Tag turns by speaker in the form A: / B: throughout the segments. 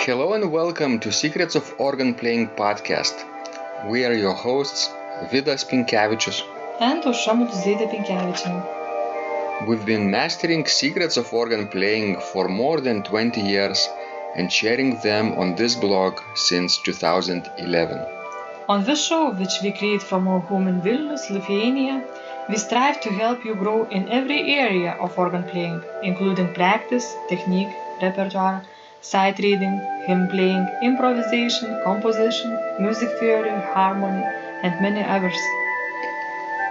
A: Hello and welcome to Secrets of Organ Playing podcast. We are your hosts, Vidas Pinkevičius
B: and Aušra Pinkevičienė.
A: We've been mastering secrets of organ playing for more than 20 years and sharing them on this blog since 2011.
B: On this show, which we create from our home in Vilnius, Lithuania, we strive to help you grow in every area of organ playing, including practice, technique, repertoire, sight reading, hymn playing, improvisation, composition, music theory, harmony, and many others.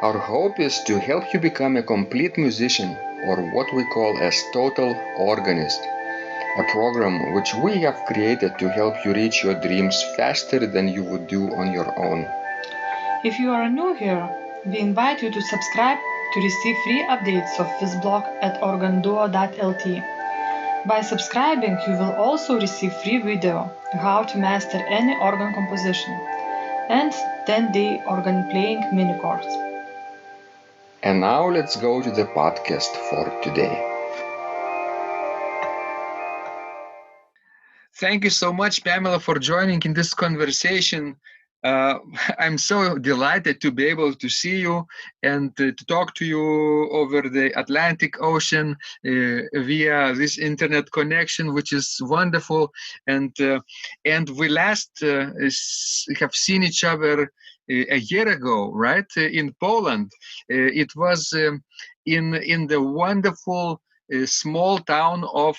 A: Our hope is to help you become a complete musician, or what we call as total organist, a program which we have created to help you reach your dreams faster than you would do on your own.
B: If you are new here, we invite you to subscribe to receive free updates of this blog at organduo.lt. By subscribing, you will also receive free video how to master any organ composition and 10-day organ playing mini course.
A: And now let's go to the podcast for today. Thank you so much, Pamela, for joining in this conversation. I'm so delighted to be able to see you and to talk to you over the Atlantic Ocean via this internet connection, which is wonderful. And we last have seen each other a year ago, right, in Poland. It was in the wonderful small town of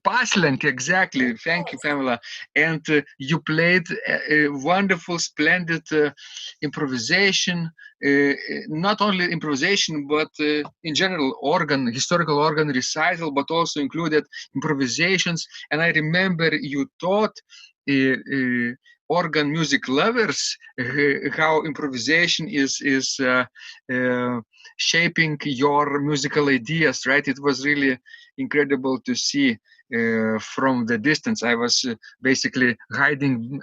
A: Paslek, exactly. Thank you, Pamela. And you played a wonderful, splendid improvisation. Not only improvisation, but in general historical organ recital, but also included improvisations. And I remember you taught organ music lovers how improvisation is shaping your musical ideas, right? It was really incredible to see from the distance. I was basically hiding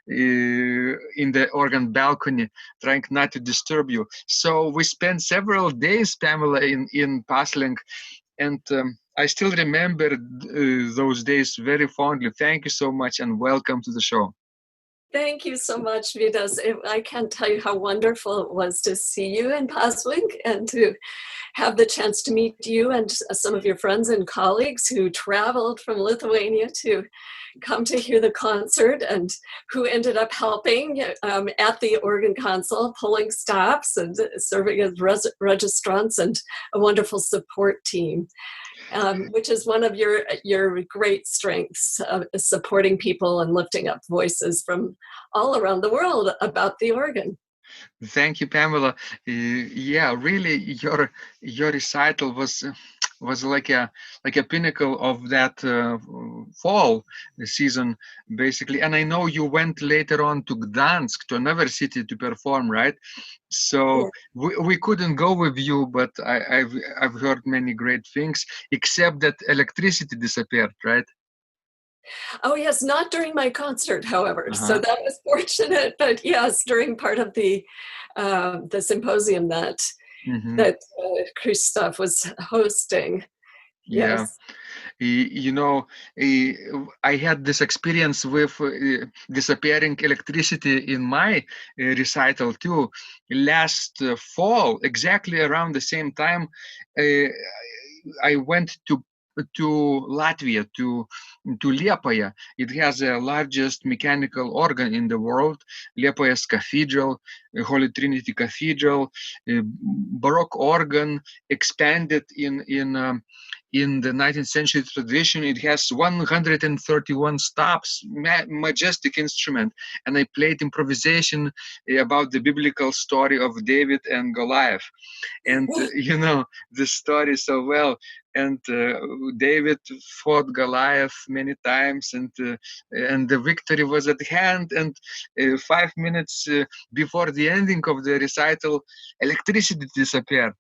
A: in the organ balcony, trying not to disturb you. So we spent several days, Pamela, in Paslek, and I still remember those days very fondly. Thank you so much and welcome to the show.
C: Thank you so much, Vidas. I can't tell you how wonderful it was to see you in Paslek and to have the chance to meet you and some of your friends and colleagues who traveled from Lithuania to come to hear the concert and who ended up helping at the organ console, pulling stops and serving as registrants and a wonderful support team. Which is one of your great strengths, supporting people and lifting up voices from all around the world about the organ.
A: Thank you, Pamela. Yeah, really, your recital was like a pinnacle of that fall season, basically. And I know you went later on to Gdansk, to another city, to perform, right? So yeah. we couldn't go with you, but I've heard many great things, except that electricity disappeared, right?
C: Oh yes, not during my concert, however. So that was fortunate. But yes, during part of the symposium that Christoph was hosting. Yes.
A: Yeah. I had this experience with disappearing electricity in my recital too. Last fall, exactly around the same time, I went to Latvia, to Liepaja. It has the largest mechanical organ in the world, Liepaja's Cathedral, Holy Trinity Cathedral, Baroque organ, expanded in the 19th century tradition. It has 131 stops, majestic instrument. And I played improvisation about the biblical story of David and Goliath. And, the story so well. And David fought Goliath many times, and the victory was at hand. And 5 minutes before the ending of the recital, electricity disappeared.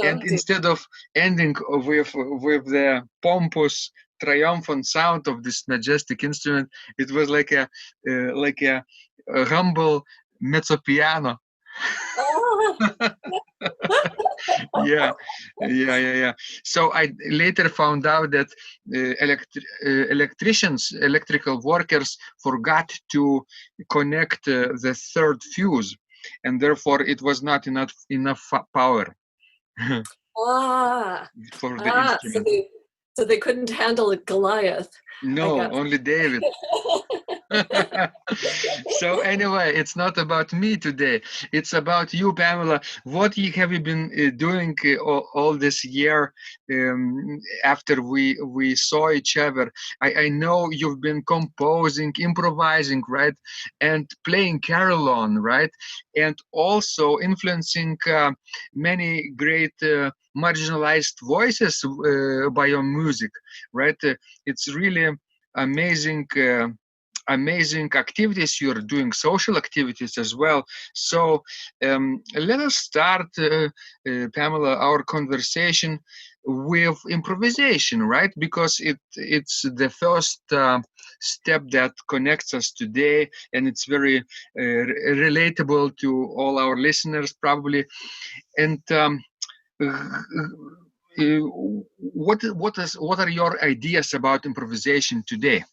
A: And instead of ending with the pompous, triumphant sound of this majestic instrument, it was like a humble mezzo piano. Yeah, yeah. So I later found out that electrical workers forgot to connect the third fuse, and therefore it was not enough power
C: Ah,
A: for the instrument.
C: so they couldn't handle a Goliath, I
A: No,
C: guess.
A: only David. So anyway, it's not about me today. It's about you, Pamela. What have you been doing all this year after we saw each other? I know you've been composing, improvising, right, and playing carillon, right, and also influencing many great marginalized voices by your music, right? It's really amazing. Amazing activities you're doing, social activities as well. So let us start, Pamela, our conversation with improvisation, right? Because it's the first step that connects us today, and it's very relatable to all our listeners probably. And what are your ideas about improvisation today?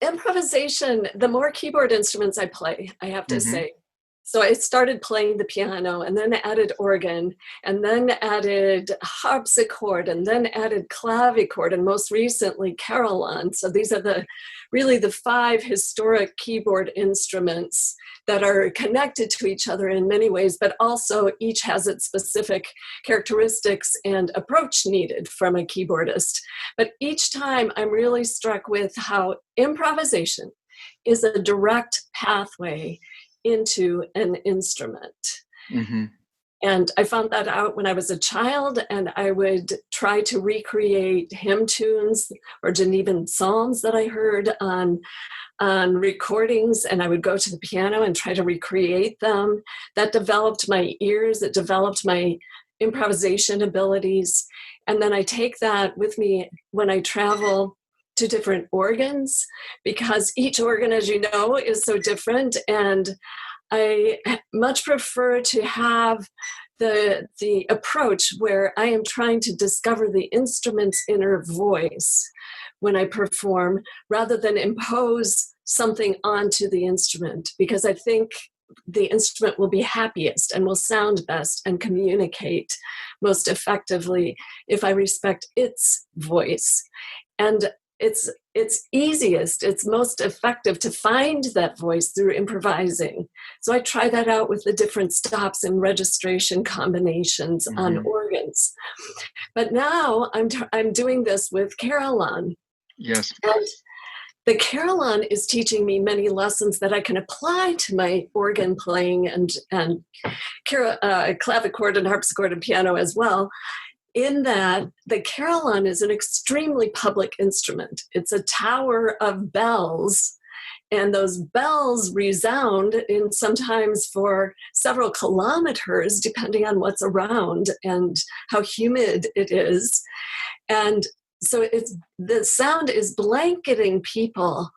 C: Improvisation, the more keyboard instruments I play, I have to
A: Mm-hmm.
C: say. So I started playing the piano and then added organ and then added harpsichord and then added clavichord and most recently carillon. So these are really the 5 historic keyboard instruments that are connected to each other in many ways, but also each has its specific characteristics and approach needed from a keyboardist. But each time I'm really struck with how improvisation is a direct pathway into an instrument.
A: Mm-hmm.
C: And I found that out when I was a child, and I would try to recreate hymn tunes or Genevan psalms that I heard on recordings, and I would go to the piano and try to recreate them. That developed my ears, it developed my improvisation abilities. And then I take that with me when I travel to different organs, because each organ, as you know, is so different. And I much prefer to have the approach where I am trying to discover the instrument's inner voice when I perform, rather than impose something onto the instrument, because I think the instrument will be happiest and will sound best and communicate most effectively if I respect its voice. And it's easiest, it's most effective to find that voice through improvising. So I try that out with the different stops and registration combinations on organs. But now I'm doing this with carillon.
A: Yes.
C: And the carillon is teaching me many lessons that I can apply to my organ playing and clavichord and harpsichord and piano as well, in that the carillon is an extremely public instrument. It's a tower of bells, and those bells resound in sometimes for several kilometers, depending on what's around and how humid it is. And so the sound is blanketing people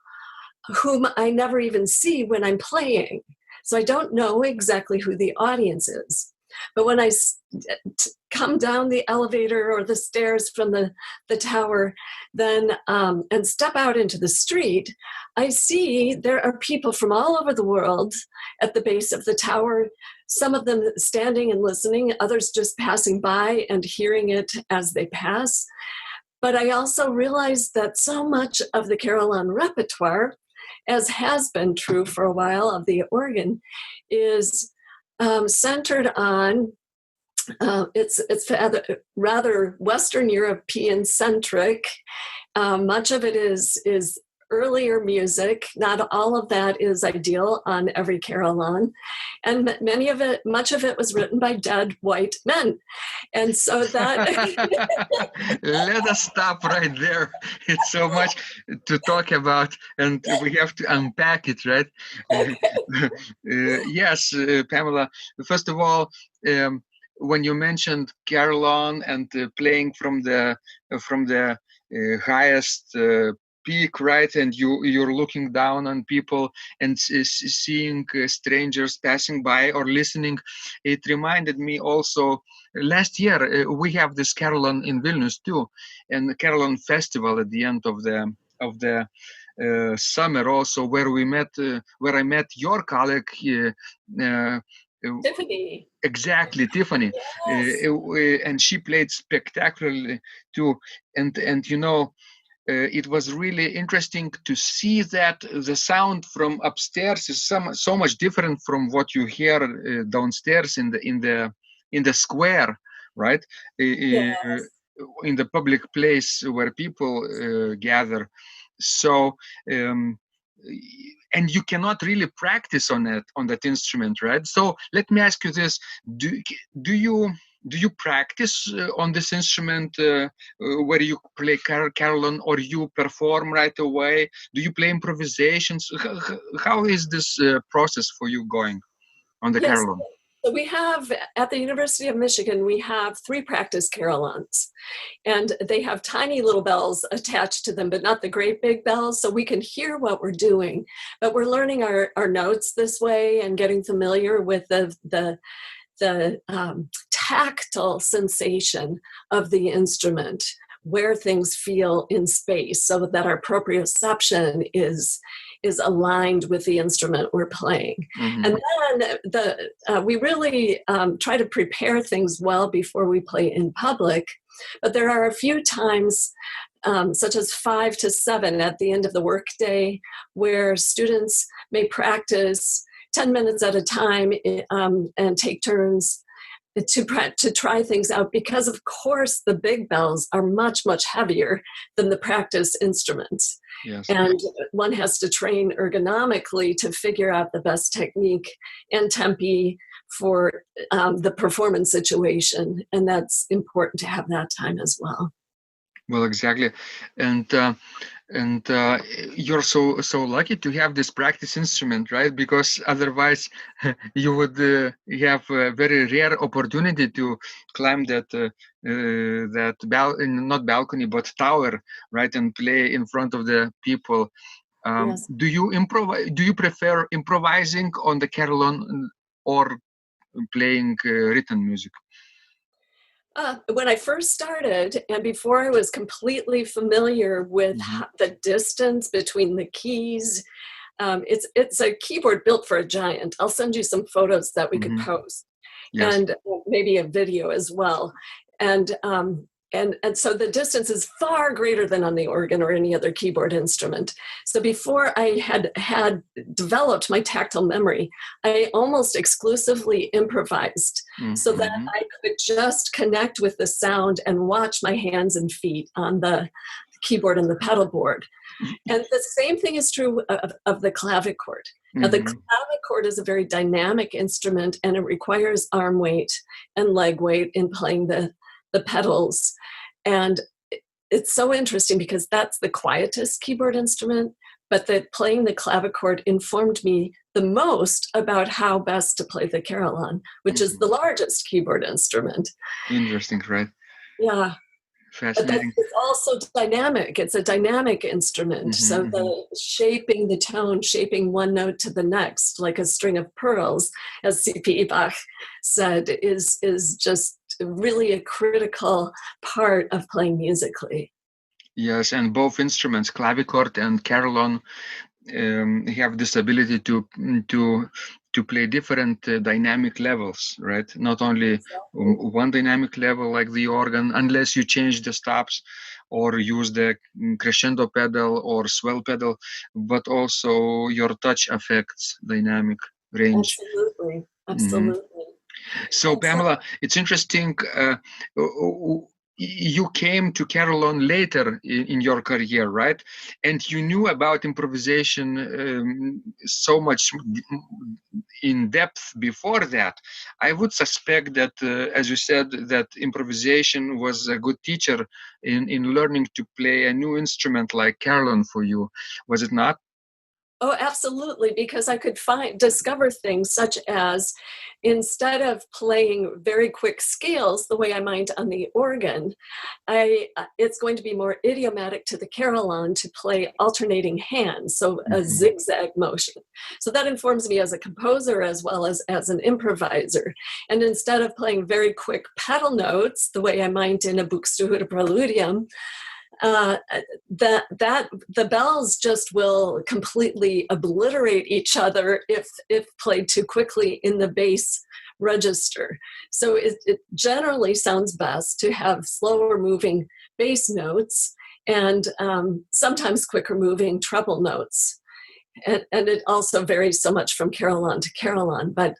C: whom I never even see when I'm playing. So I don't know exactly who the audience is. But when I come down the elevator or the stairs from the tower, then and step out into the street, I see there are people from all over the world at the base of the tower, some of them standing and listening, others just passing by and hearing it as they pass. But I also realized that so much of the carillon repertoire, as has been true for a while of the organ, is centered on, it's rather Western European centric. Much of it is earlier music. Not all of that is ideal on every carillon, and much of it was written by dead white men, and so that.
A: Let us stop right there. It's so much to talk about, and we have to unpack it, right? Yes, Pamela. First of all, when you mentioned carillon and playing from the highest peak, right? And you're looking down on people and seeing strangers passing by or listening. It reminded me also last year we have this Carillon in Vilnius too, and the Carillon festival at the end of the summer also, where I met your colleague.
C: Tiffany.
A: Exactly, Tiffany,
C: Yes.
A: and she played spectacularly too. And you know, it was really interesting to see that the sound from upstairs is so much different from what you hear downstairs in the square, right?
C: Yes.
A: In the public place where people gather. So. And you cannot really practice on that instrument, right? So let me ask you this: do you practice on this instrument where you play carillon, or you perform right away? Do you play improvisations? How is this process for you going on the
C: Yes.
A: carillon?
C: So we have, at the University of Michigan, we have 3 practice carillons, and they have tiny little bells attached to them, but not the great big bells, so we can hear what we're doing. But we're learning our notes this way and getting familiar with the tactile sensation of the instrument, where things feel in space, so that our proprioception is aligned with the instrument we're playing.
A: Mm-hmm.
C: And then we really try to prepare things well before we play in public. But there are a few times, such as 5 to 7 at the end of the workday, where students may practice 10 minutes at a time and take turns to try things out, because of course the big bells are much, much heavier than the practice instruments.
A: Yes.
C: And one has to train ergonomically to figure out the best technique and tempi for the performance situation. And that's important to have that time as well.
A: Well, exactly. And you're so lucky to have this practice instrument, right? Because otherwise you would have a very rare opportunity to climb that not balcony but tower, right, and play in front of the people.
C: Yes.
A: Do you prefer improvising on the carillon or playing written music?
C: When I first started, and before I was completely familiar with the distance between the keys, it's a keyboard built for a giant. I'll send you some photos that we could post,
A: Yes.
C: and maybe a video as well. And so the distance is far greater than on the organ or any other keyboard instrument. So before I had developed my tactile memory, I almost exclusively improvised so that I could just connect with the sound and watch my hands and feet on the keyboard and the pedal board. And the same thing is true of the clavichord. Now, the clavichord is a very dynamic instrument, and it requires arm weight and leg weight in playing the pedals. And it's so interesting because that's the quietest keyboard instrument, but that playing the clavichord informed me the most about how best to play the carillon, which is the largest keyboard instrument.
A: Interesting, right?
C: Yeah.
A: Fascinating.
C: But it's also dynamic. It's a dynamic instrument. So the shaping the tone, shaping one note to the next, like a string of pearls, as C.P. Bach said, is just really a critical part of playing musically.
A: Yes, and both instruments, clavichord and carillon, have this ability to play different dynamic levels, right? Not only one dynamic level like the organ, unless you change the stops or use the crescendo pedal or swell pedal, but also your touch affects dynamic range.
C: Absolutely. Absolutely.
A: So, Pamela, it's interesting. You came to Carillon later in your career, right? And you knew about improvisation so much in depth before that. I would suspect that, as you said, that improvisation was a good teacher in learning to play a new instrument like Carillon for you. Was it not?
C: Oh, absolutely, because I could discover things such as, instead of playing very quick scales the way I might on the organ, it's going to be more idiomatic to the carillon to play alternating hands, so a zigzag motion. So that informs me as a composer as well as an improviser. And instead of playing very quick pedal notes the way I might in a Buxtehude Preludium, the bells just will completely obliterate each other if played too quickly in the bass register. So it generally sounds best to have slower moving bass notes and sometimes quicker moving treble notes. And it also varies so much from carillon to carillon. But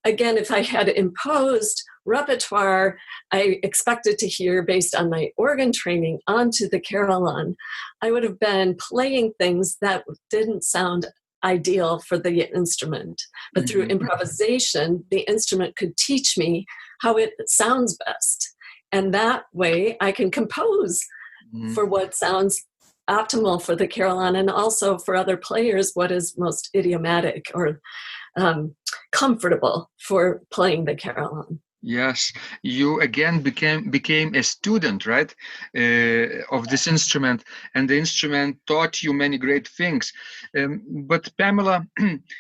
C: again, if I had imposed repertoire I expected to hear based on my organ training onto the carillon, I would have been playing things that didn't sound ideal for the instrument. But through improvisation, the instrument could teach me how it sounds best. And that way I can compose for what sounds optimal for the carillon, and also for other players what is most idiomatic or comfortable for playing the carillon.
A: Yes, you again became a student, right, of this instrument, and the instrument taught you many great things. But Pamela,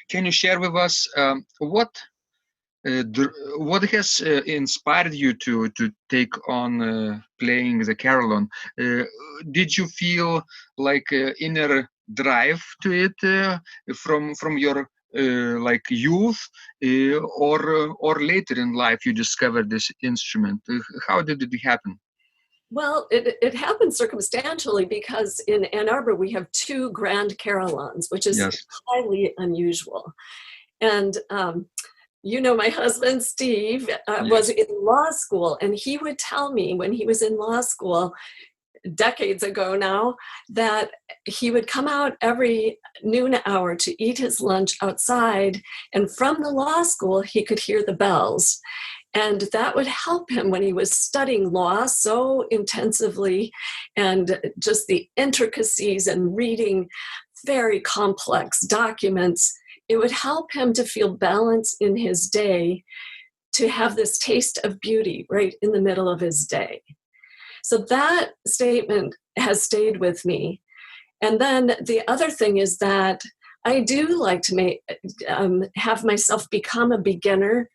A: can you share with us what has inspired you to take on playing the carillon? Did you feel like inner drive to it from your like youth, or later in life you discovered this instrument? How did it happen?
C: Well, it happened circumstantially because in Ann Arbor we have 2 grand carillons, which is highly unusual. And my husband, Steve, was in law school, and he would tell me when he was in law school decades ago now that he would come out every noon hour to eat his lunch outside, and from the law school he could hear the bells. And that would help him when he was studying law so intensively, and just the intricacies and reading very complex documents. It would help him to feel balance in his day, to have this taste of beauty right in the middle of his day. So that statement has stayed with me. And then the other thing is that I do like to have myself become a beginner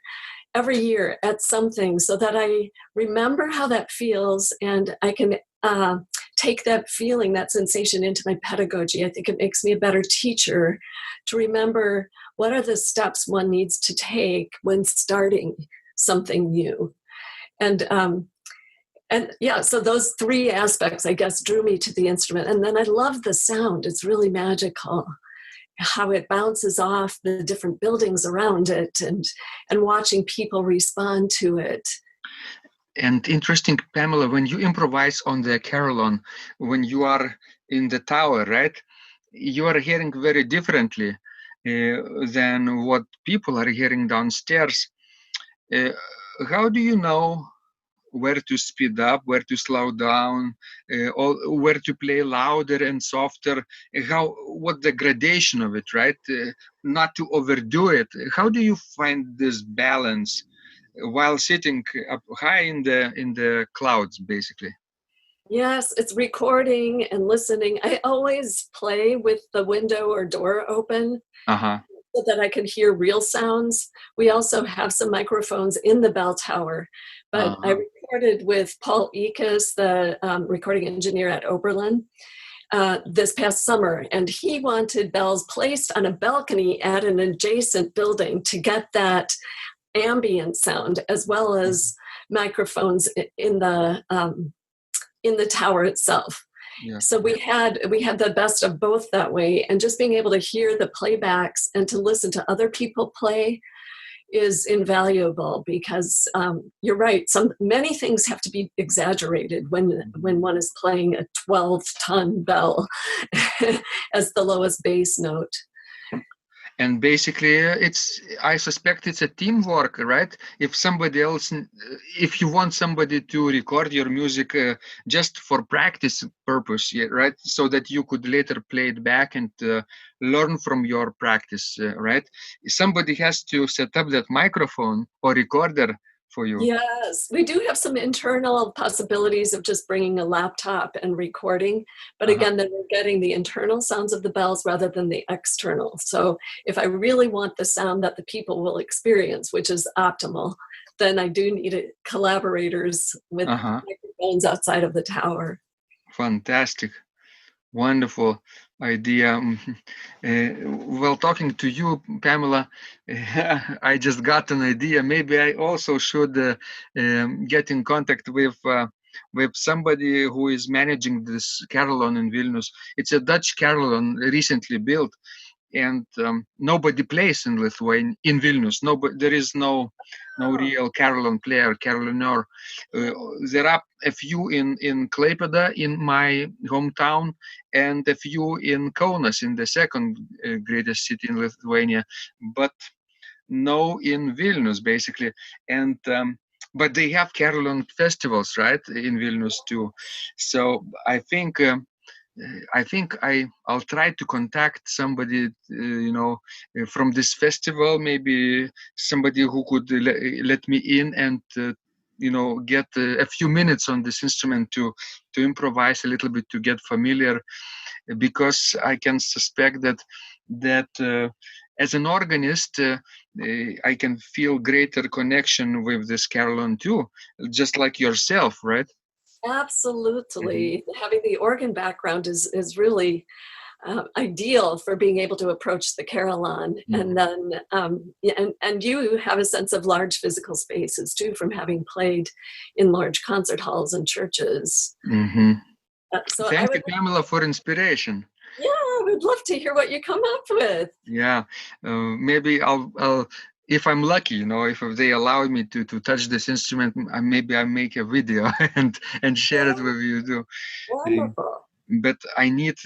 C: every year at something, so that I remember how that feels, and I can take that feeling, that sensation, into my pedagogy. I think it makes me a better teacher to remember what are the steps one needs to take when starting something new. And yeah, so those 3 aspects, I guess, drew me to the instrument. And then I love the sound. It's really magical, how it bounces off the different buildings around it, and watching people respond to it.
A: And interesting, Pamela, when you improvise on the carillon, when you are in the tower, right, you are hearing very differently than what people are hearing downstairs. How do you know where to speed up, where to slow down, or where to play louder and softer? What the gradation of it, right? Not to overdo it. How do you find this balance while sitting up high in the clouds, basically?
C: Yes, it's recording and listening. I always play with the window or door open so that I can hear real sounds. We also have some microphones in the bell tower, but I recorded with Paul Ekus, the recording engineer at Oberlin, this past summer, and he wanted bells placed on a balcony at an adjacent building to get that ambient sound, as well as microphones in the tower itself. So we had the best of both that way, and just being able to hear the playbacks and to listen to other people play is invaluable, because you're right, many things have to be exaggerated when one is playing a 12-ton bell as the lowest bass note.
A: And basically, I suspect it's a teamwork, right? If somebody else, if you want somebody to record your music just for practice purpose, yeah, right? So that you could later play it back and learn from your practice, right? Somebody has to set up that microphone or recorder for you.
C: Yes, we do have some internal possibilities of just bringing a laptop and recording. But again, then we're getting the internal sounds of the bells rather than the external. So if I really want the sound that the people will experience, which is optimal, then I do need collaborators with microphones outside of the tower.
A: Fantastic. Wonderful idea. Well, talking to you, Pamela, I just got an idea. Maybe I also should get in contact with somebody who is managing this Carillon in Vilnius. It's a Dutch Carillon recently built, and nobody plays in Lithuania, in Vilnius. Nobody, there is no real Carillon player, carillonneur. There are a few in Klaipėda, in my hometown, and a few in Kaunas, in the second greatest city in Lithuania, but no in Vilnius, basically. And but they have Carillon festivals, right, in Vilnius too. So I think I'll try to contact somebody, from this festival, maybe somebody who could let me in and, get a few minutes on this instrument to improvise a little bit, to get familiar, because I can suspect that as an organist, I can feel greater connection with this carillon too, just like yourself, right?
C: Absolutely. Having the organ background is really ideal for being able to approach the carillon. And then and you have a sense of large physical spaces too, from having played in large concert halls and churches.
A: So thank you, Pamela, for inspiration.
C: Yeah, I would love to hear what you come up with.
A: Yeah, maybe I'll if I'm lucky, if they allow me to touch this instrument, maybe I make a video and share it with you too.
C: Wonderful.
A: But I need,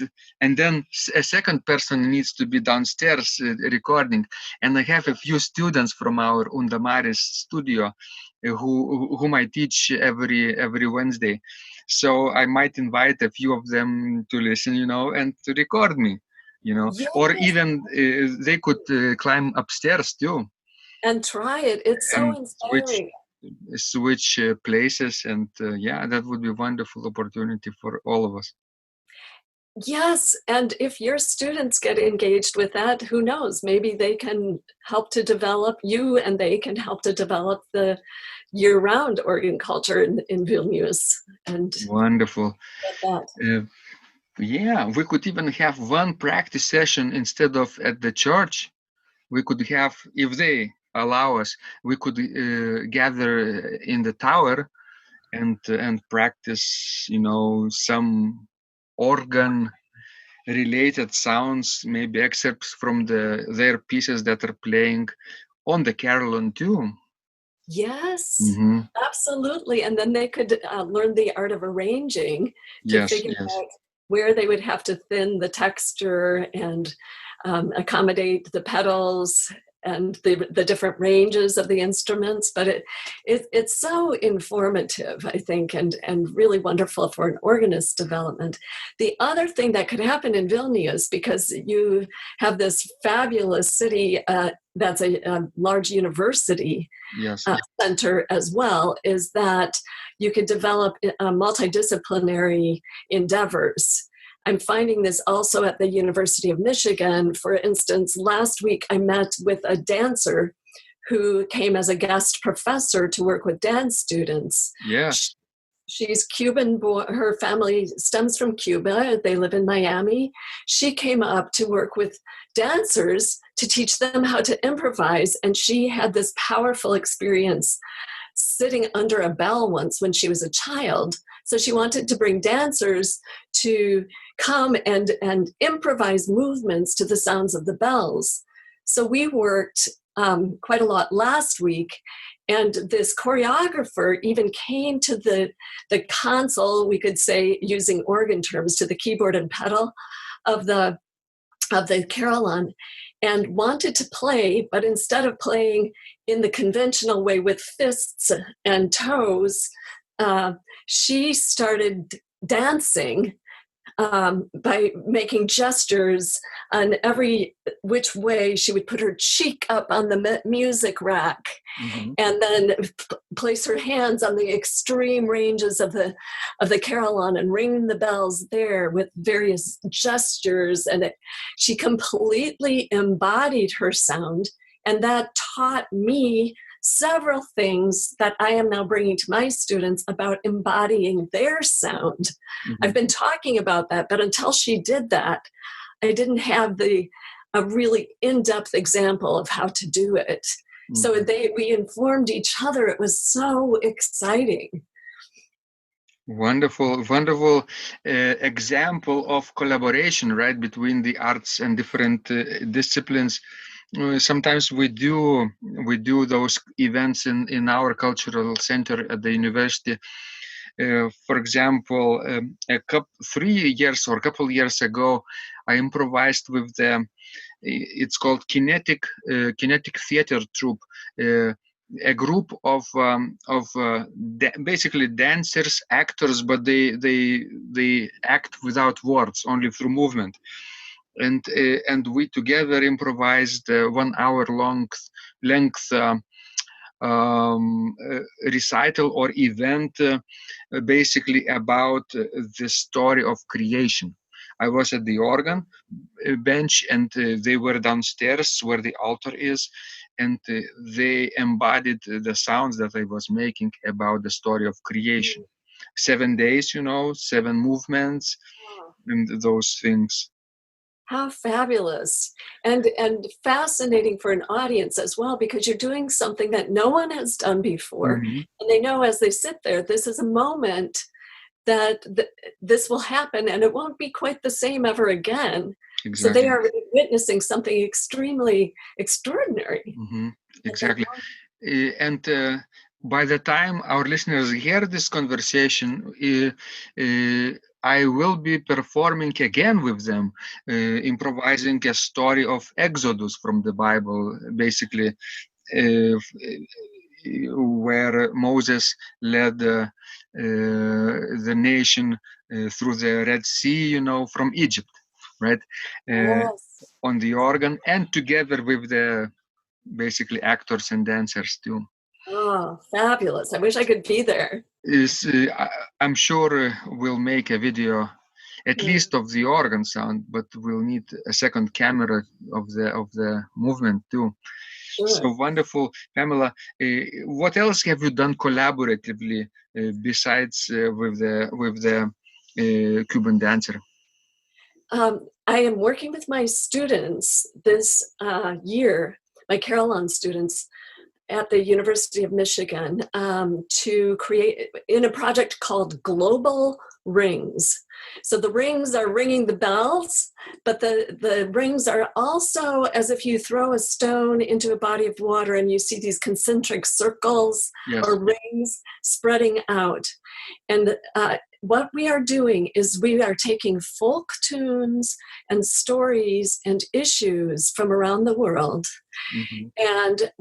A: and then a second person needs to be downstairs recording. And I have a few students from our Undamaris studio whom I teach every Wednesday. So I might invite a few of them to listen, and to record me,
C: Yes.
A: or even they could climb upstairs too.
C: And try it. It's so inspiring.
A: Switch places, and that would be a wonderful opportunity for all of us.
C: Yes, and if your students get engaged with that, who knows? Maybe they can help to develop you, and they can help to develop the year-round organ culture in Vilnius. And
A: wonderful. We could even have one practice session instead of at the church. We could have, if they allow us, we could gather in the tower and practice, some organ related sounds, maybe excerpts from their pieces that are playing on the carillon too.
C: Yes, absolutely. And then they could learn the art of arranging to figure out where they would have to thin the texture and accommodate the pedals and the different ranges of the instruments. But it's so informative, I think, and really wonderful for an organist development. The other thing that could happen in Vilnius, because you have this fabulous city that's a large university center as well, is that you could develop multidisciplinary endeavors. I'm finding this also at the University of Michigan. For instance, last week I met with a dancer who came as a guest professor to work with dance students.
A: Yes.
C: She's Cuban, her family stems from Cuba. They live in Miami. She came up to work with dancers to teach them how to improvise, and she had this powerful experience sitting under a bell once when she was a child. So she wanted to bring dancers to come and improvise movements to the sounds of the bells. So we worked quite a lot last week, and this choreographer even came to the console, we could say, using organ terms, to the keyboard and pedal of the carillon, and wanted to play, but instead of playing in the conventional way with fists and toes, she started dancing by making gestures on every which way. She would put her cheek up on the music rack, and then place her hands on the extreme ranges of the carillon and ring the bells there with various gestures. And she completely embodied her sound, and that taught me several things that I am now bringing to my students about embodying their sound. I've been talking about that, but until she did that, I didn't have a really in-depth example of how to do it. So we informed each other. It was so exciting.
A: Wonderful example of collaboration, right, between the arts and different disciplines. Sometimes we do those events in our cultural center at the university. For example, a couple years ago, I improvised with it's called kinetic theater troupe, a group of basically dancers, actors, but they act without words, only through movement. And we together improvised 1 hour length recital or event, basically about the story of creation. I was at the organ bench, and they were downstairs where the altar is, and they embodied the sounds that I was making about the story of creation. 7 days, 7 movements, and those things.
C: How fabulous and fascinating for an audience as well, because you're doing something that no one has done before. And they know as they sit there, this is a moment that this will happen, and it won't be quite the same ever again. Exactly. So they are witnessing something extremely extraordinary.
A: Exactly. And by the time our listeners hear this conversation, I will be performing again with them, improvising a story of Exodus from the Bible, basically, where Moses led the nation through the Red Sea, from Egypt, right? On the organ, and together with the basically actors and dancers too.
C: Oh, fabulous. I wish I could be there.
A: I'm sure we'll make a video, at least of the organ sound, but we'll need a second camera of the movement too. Sure. So wonderful, Pamela. What else have you done collaboratively besides with the Cuban dancer?
C: I am working with my students this year, my Carillon students, at the University of Michigan, to create in a project called Global Rings. So the rings are ringing the bells, but the rings are also as if you throw a stone into a body of water and you see these concentric circles or rings spreading out. And what we are doing is we are taking folk tunes and stories and issues from around the world. And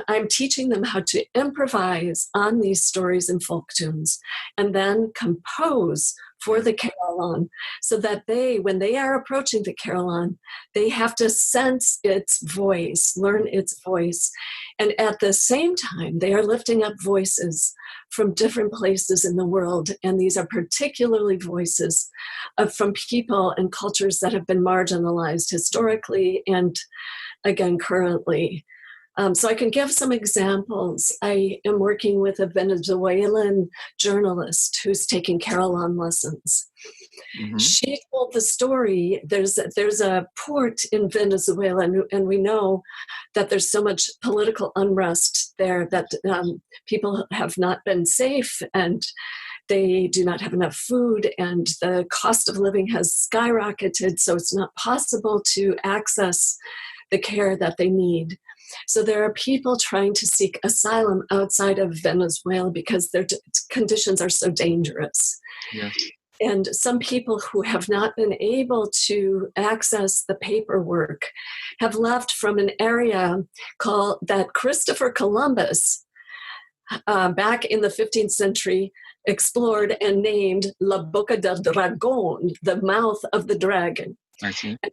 C: I'm teaching them how to improvise on these stories and folk tunes, and then compose for the carillon, so that when they are approaching the carillon, they have to sense its voice, learn its voice. And at the same time, they are lifting up voices from different places in the world. And these are particularly voices from people and cultures that have been marginalized historically and, again, currently. So I can give some examples. I am working with a Venezuelan journalist who's taking carillon lessons. She told the story. There's a port in Venezuela, and we know that there's so much political unrest there that people have not been safe, and they do not have enough food, and the cost of living has skyrocketed, so it's not possible to access the care that they need. So there are people trying to seek asylum outside of Venezuela because their conditions are so dangerous. And some people who have not been able to access the paperwork have left from an area called that Christopher Columbus, back in the 15th century, explored and named La Boca del Dragón, the mouth of the dragon.
A: I see.
C: And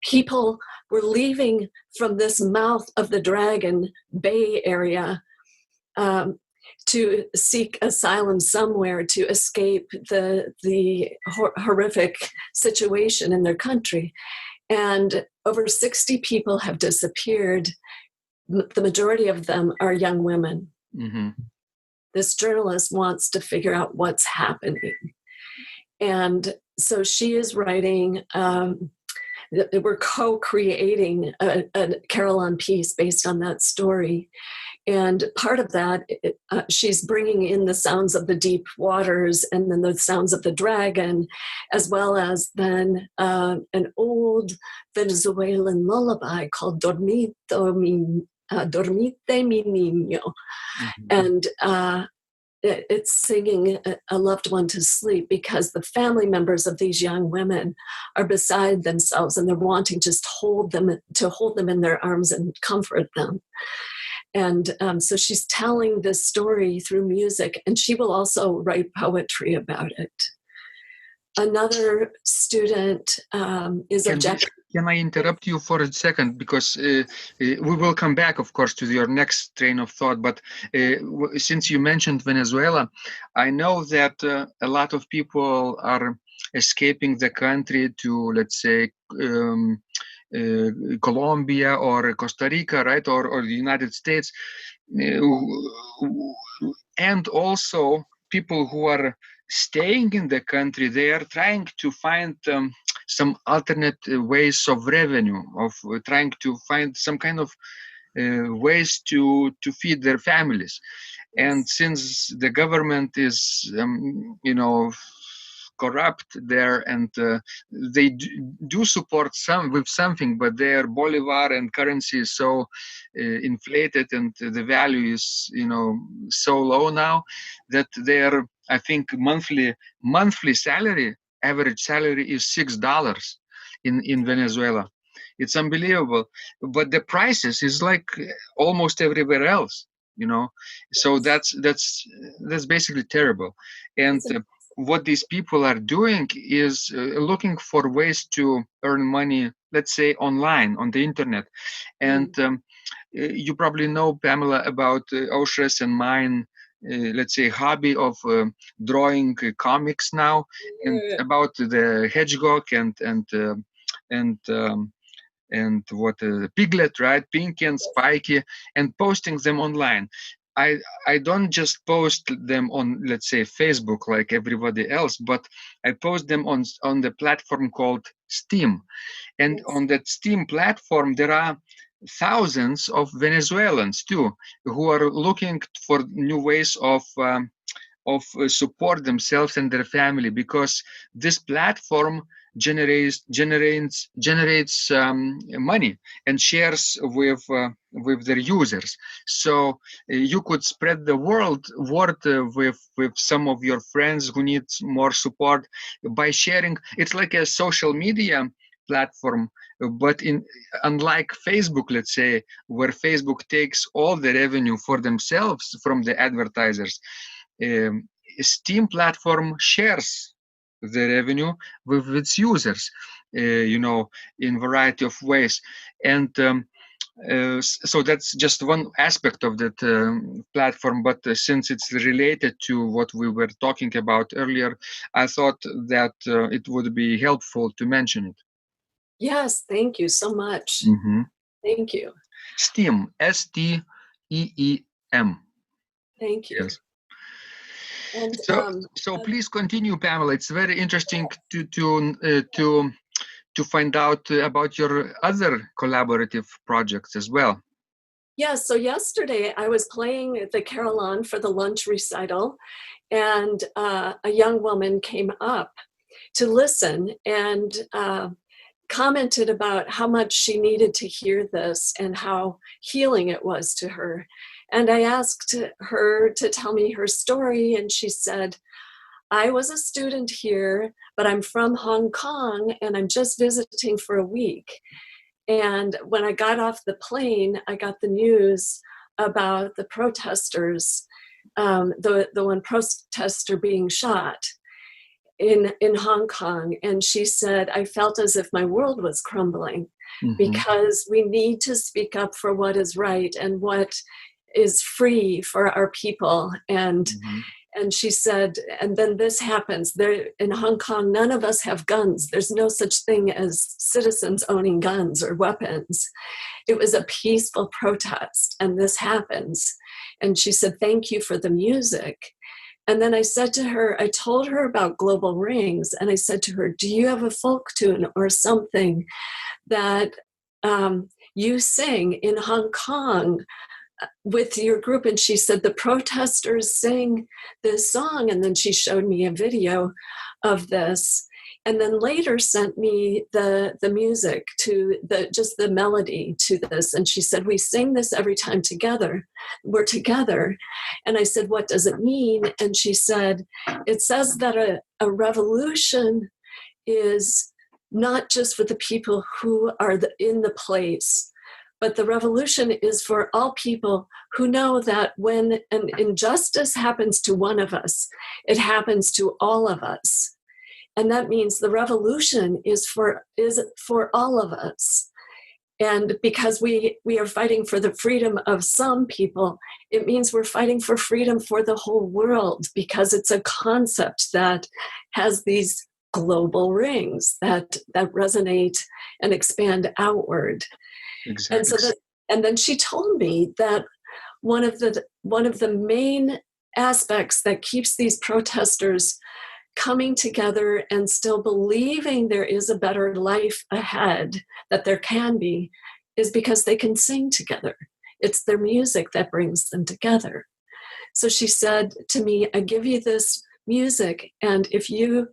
C: people were leaving from this mouth of the dragon Bay area to seek asylum somewhere to escape the horrific situation in their country. And over 60 people have disappeared. The majority of them are young women.
A: Mm-hmm.
C: This journalist wants to figure out what's happening. And so she is writing, we're co-creating a Carillon piece based on that story. And part of that, she's bringing in the sounds of the deep waters and then the sounds of the dragon, as well as then an old Venezuelan lullaby called Dormite Mi Niño.
A: Mm-hmm.
C: And it's singing a loved one to sleep because the family members of these young women are beside themselves and they're wanting just hold them in their arms and comfort them. And so she's telling this story through music, and she will also write poetry about it. Another student is objecting.
A: Can I interrupt you for a second? Because we will come back, of course, to your next train of thought. But since you mentioned Venezuela, I know that a lot of people are escaping the country to, let's say, Colombia or Costa Rica, right, or the United States, and also people who are staying in the country, they are trying to find some alternate ways of revenue, of trying to find some kind of ways to feed their families. And since the government is, corrupt there, and they do support some with something, but their bolivar and currency is so inflated, and the value is so low now that their, I think, monthly salary, average salary is $6 in Venezuela. It's unbelievable, but the prices is like almost everywhere else, so that's basically terrible. And what these people are doing is looking for ways to earn money, let's say online on the internet. And you probably know, Pamela, about Oshra's and mine, let's say, hobby of drawing comics now, and about the hedgehog and what Piglet, right, Pinky and Spiky, and posting them online. I don't just post them on, let's say, Facebook like everybody else, but I post them on the platform called Steam. And on that Steam platform, there are thousands of Venezuelans too, who are looking for new ways of support themselves and their family, because this platform generates money and shares with their users. So you could spread the word with some of your friends who need more support by sharing. It's like a social media platform, but unlike Facebook, let's say, where Facebook takes all the revenue for themselves from the advertisers, Steam platform shares the revenue with its users, in variety of ways. And so that's just one aspect of that platform. But since it's related to what we were talking about earlier, I thought that it would be helpful to mention it.
C: Yes, thank you so much.
A: Mm-hmm.
C: Thank you.
A: Steam, STEEM.
C: Thank you.
A: Yes.
C: And
A: so please continue, Pamela. It's very interesting to find out about your other collaborative projects as well.
C: Yes, so yesterday I was playing the Carillon for the lunch recital, and a young woman came up to listen and commented about how much she needed to hear this and how healing it was to her. And I asked her to tell me her story, and she said, I was a student here, but I'm from Hong Kong and I'm just visiting for a week. And when I got off the plane, I got the news about the protesters, the one protester being shot in Hong Kong. And she said, I felt as if my world was crumbling because we need to speak up for what is right and what is free for our people. And she said, and then this happens. There in Hong Kong, none of us have guns. There's no such thing as citizens owning guns or weapons. It was a peaceful protest, and this happens. And she said, thank you for the music. And then I said to her, I told her about Global Rings, and I said to her, do you have a folk tune or something that you sing in Hong Kong with your group? And she said, the protesters sing this song. And then she showed me a video of this, and then later sent me the music to just the melody to this. And she said, we sing this every time together. We're together. And I said, what does it mean? And she said, it says that a revolution is not just for the people who are in the place, but the revolution is for all people who know that when an injustice happens to one of us, it happens to all of us. And that means the revolution is for all of us. And because we are fighting for the freedom of some people, it means we're fighting for freedom for the whole world, because it's a concept that has these global rings that resonate and expand outward.
A: Exactly.
C: And then she told me that one of the main aspects that keeps these protesters coming together and still believing there is a better life ahead, that there can be, is because they can sing together. It's their music that brings them together. So she said to me, I give you this music, and if you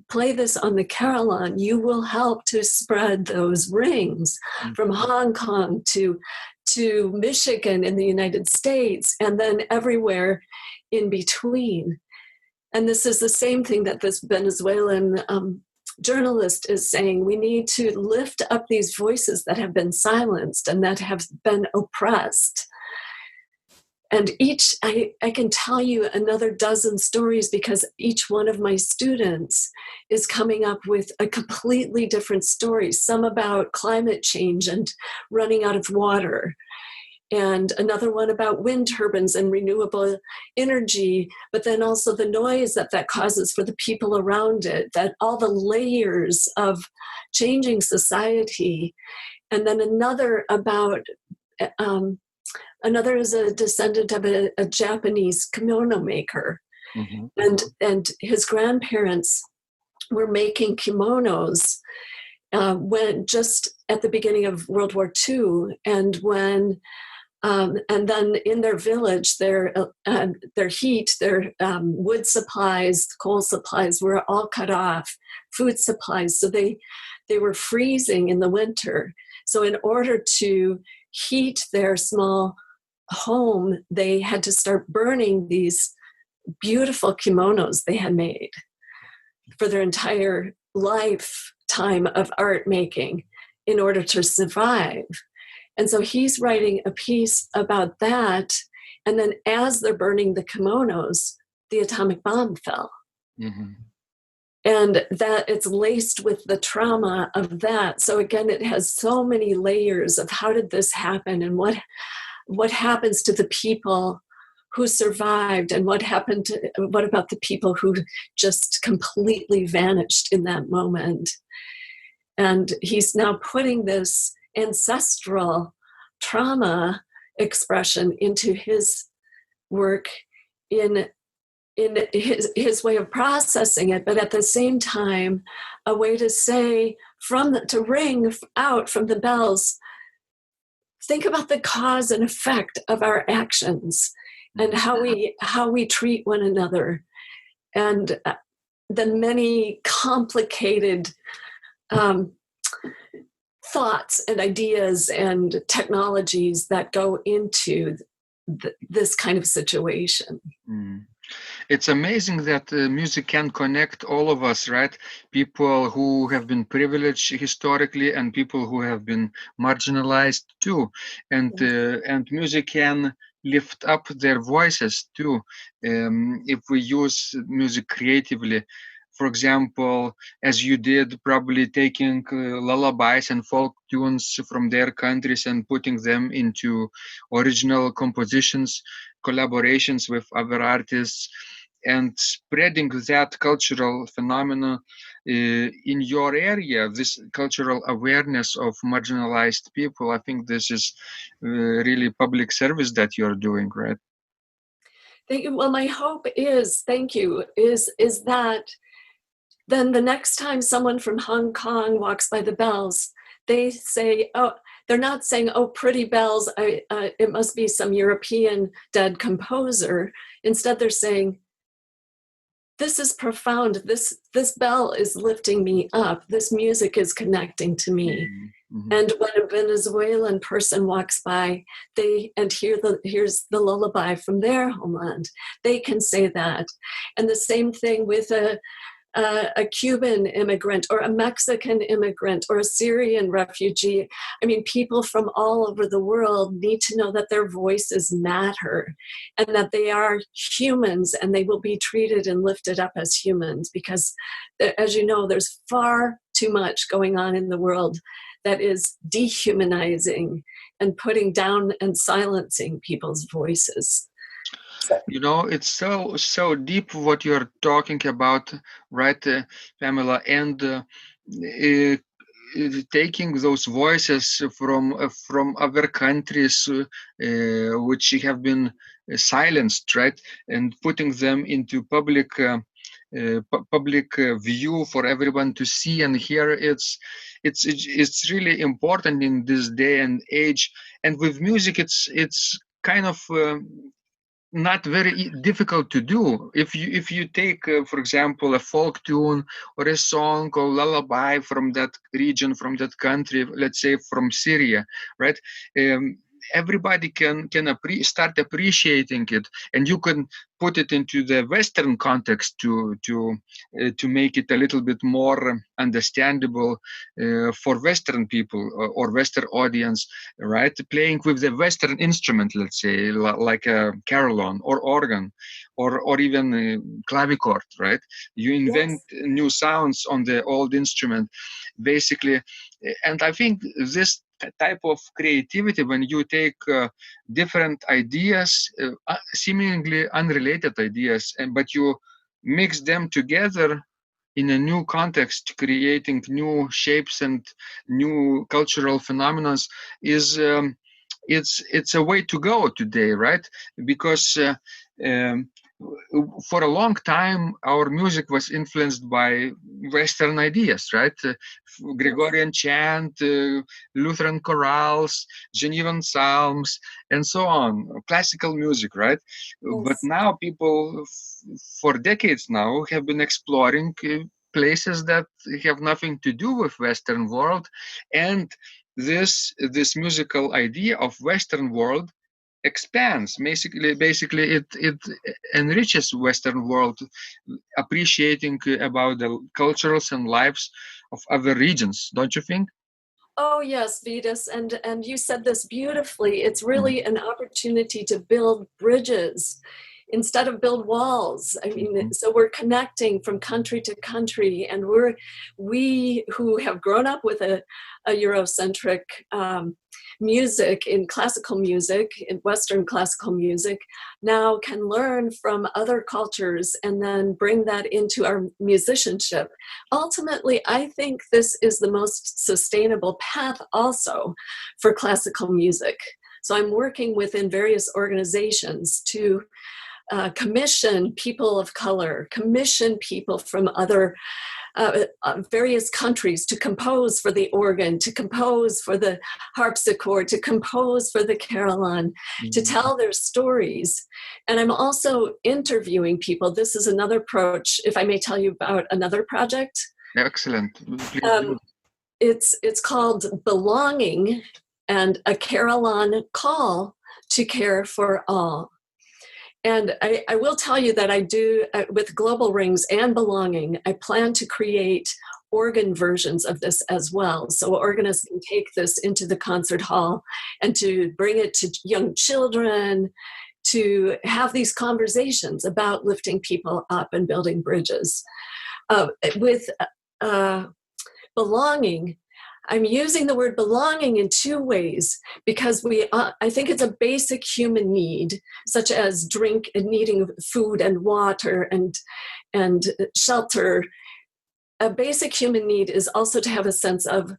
C: play this on the Carillon, you will help to spread those rings from Hong Kong to Michigan in the United States, and then everywhere in between. And this is the same thing that this Venezuelan journalist is saying. We need to lift up these voices that have been silenced and that have been oppressed. And I can tell you another dozen stories, because each one of my students is coming up with a completely different story. Some about climate change and running out of water, and another one about wind turbines and renewable energy, but then also the noise that causes for the people around it, that all the layers of changing society. And then another about another is a descendant of a Japanese kimono maker. And his grandparents were making kimonos when just at the beginning of World War II, and when and then in their village, their heat, their wood supplies, coal supplies were all cut off, food supplies. So they were freezing in the winter. So in order to heat their small home, they had to start burning these beautiful kimonos they had made for their entire lifetime of art making in order to survive. And so he's writing a piece about that. And then as they're burning the kimonos, the atomic bomb fell. And that it's laced with the trauma of that. So again, it has so many layers of how did this happen, and what happens to the people who survived, and what about the people who just completely vanished in that moment. And he's now putting this ancestral trauma expression into his work in his way of processing it, but at the same time, a way to say, to ring out from the bells, think about the cause and effect of our actions and how we treat one another, and the many complicated thoughts and ideas and technologies that go into this kind of situation.
A: It's amazing that music can connect all of us, right? People who have been privileged historically and people who have been marginalized too, and music can lift up their voices too, if we use music creatively. For example, as you did, probably taking lullabies and folk tunes from their countries and putting them into original compositions, collaborations with other artists, and spreading that cultural phenomena in your area, this cultural awareness of marginalized people. I think this is really public service that you're doing, right?
C: Thank you. Well, my hope is, thank you, is that then the next time someone from Hong Kong walks by the bells, they say, oh, they're not saying, oh, pretty bells, it must be some European dead composer. Instead, they're saying, this is profound. This bell is lifting me up. This music is connecting to me.
A: Mm-hmm.
C: And when a Venezuelan person walks by, here's the lullaby from their homeland, they can say that. And the same thing with a Cuban immigrant or a Mexican immigrant or a Syrian refugee. I mean, people from all over the world need to know that their voices matter and that they are humans and they will be treated and lifted up as humans, because, as you know, there's far too much going on in the world that is dehumanizing and putting down and silencing people's voices.
A: You know, it's so deep what you're talking about, right, Pamela, and taking those voices from other countries which have been silenced, right, and putting them into public view for everyone to see and hear. It's really important in this day and age. And with music, it's kind of not very difficult to do. If you take, for example, a folk tune or a song or lullaby from that region, from that country, let's say from Syria, right? Everybody can start appreciating it, and you can put it into the Western context to make it a little bit more understandable for Western people or Western audience, right? Playing with the Western instrument, let's say, like a carillon or organ, or even clavichord, right? You invent new sounds on the old instrument, basically. And I think this type of creativity, when you take different ideas, seemingly unrelated ideas, but you mix them together in a new context, creating new shapes and new cultural phenomena, is it's a way to go today, right? Because for a long time, our music was influenced by Western ideas, right? Gregorian chant, Lutheran chorales, Genevan psalms, and so on. Classical music, right?
C: Yes.
A: But now people, for decades now, have been exploring places that have nothing to do with Western world, and this musical idea of Western world expands. Basically it enriches Western world, appreciating about the cultures and lives of other regions, don't you think?
C: Oh yes, Vitas, and you said this beautifully. It's really an opportunity to build bridges instead of build walls. I mean, so we're connecting from country to country, and we who have grown up with a Eurocentric music, in classical music, in Western classical music, now can learn from other cultures and then bring that into our musicianship. Ultimately, I think this is the most sustainable path also for classical music. So I'm working within various organizations to commission people of color, commission people from other various countries to compose for the organ, to compose for the harpsichord, to compose for the carillon, to tell their stories. And I'm also interviewing people. This is another approach, if I may tell you about another project.
A: Excellent. Please do.
C: It's called Belonging and a Carillon Call to Care for All. And I will tell you that I do, with Global Rings and Belonging, I plan to create organ versions of this as well. So organists can take this into the concert hall and to bring it to young children, to have these conversations about lifting people up and building bridges. With belonging, I'm using the word belonging in two ways because I think it's a basic human need, such as drink and needing food and water and shelter. A basic human need is also to have a sense of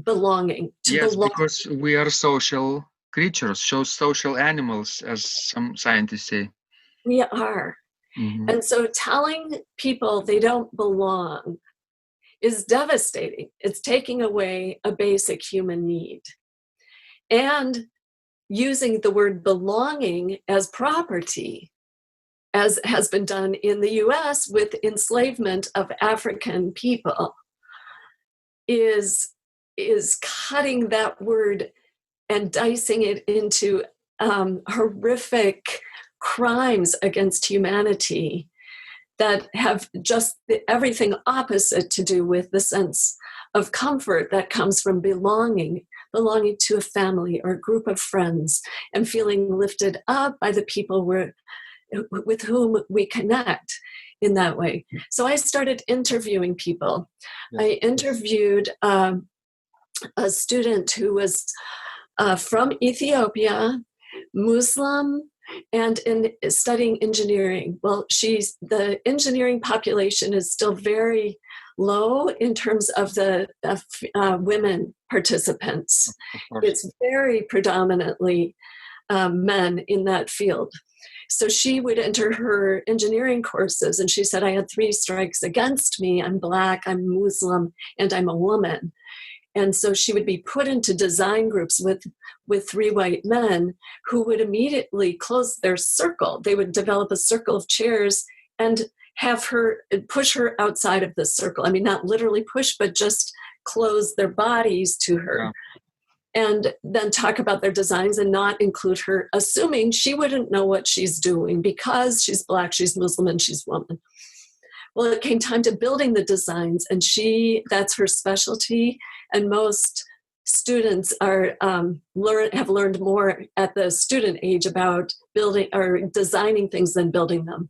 C: belonging.
A: Yes, because we are social creatures, social animals, as some scientists say.
C: We are. Mm-hmm. And so telling people they don't belong is devastating. It's taking away a basic human need. And using the word belonging as property, as has been done in the US with enslavement of African people, is cutting that word and dicing it into horrific crimes against humanity that have just everything opposite to do with the sense of comfort that comes from belonging to a family or a group of friends, and feeling lifted up by the people with whom we connect in that way. So I started interviewing people. Yes. I interviewed a student who was from Ethiopia, Muslim, and in studying engineering. Well, the engineering population is still very low in terms of the women participants. It's very predominantly men in that field. So she would enter her engineering courses, and she said, I had 3 strikes against me. I'm Black, I'm Muslim, and I'm a woman. And so she would be put into design groups with 3 white men who would immediately close their circle. They would develop a circle of chairs and have her push her outside of the circle. I mean, not literally push, but just close their bodies to her. Yeah. And then talk about their designs and not include her, assuming she wouldn't know what she's doing because she's Black, she's Muslim, and she's woman. Well, it came time to building the designs, and that's her specialty. And most students have learned more at the student age about building or designing things than building them.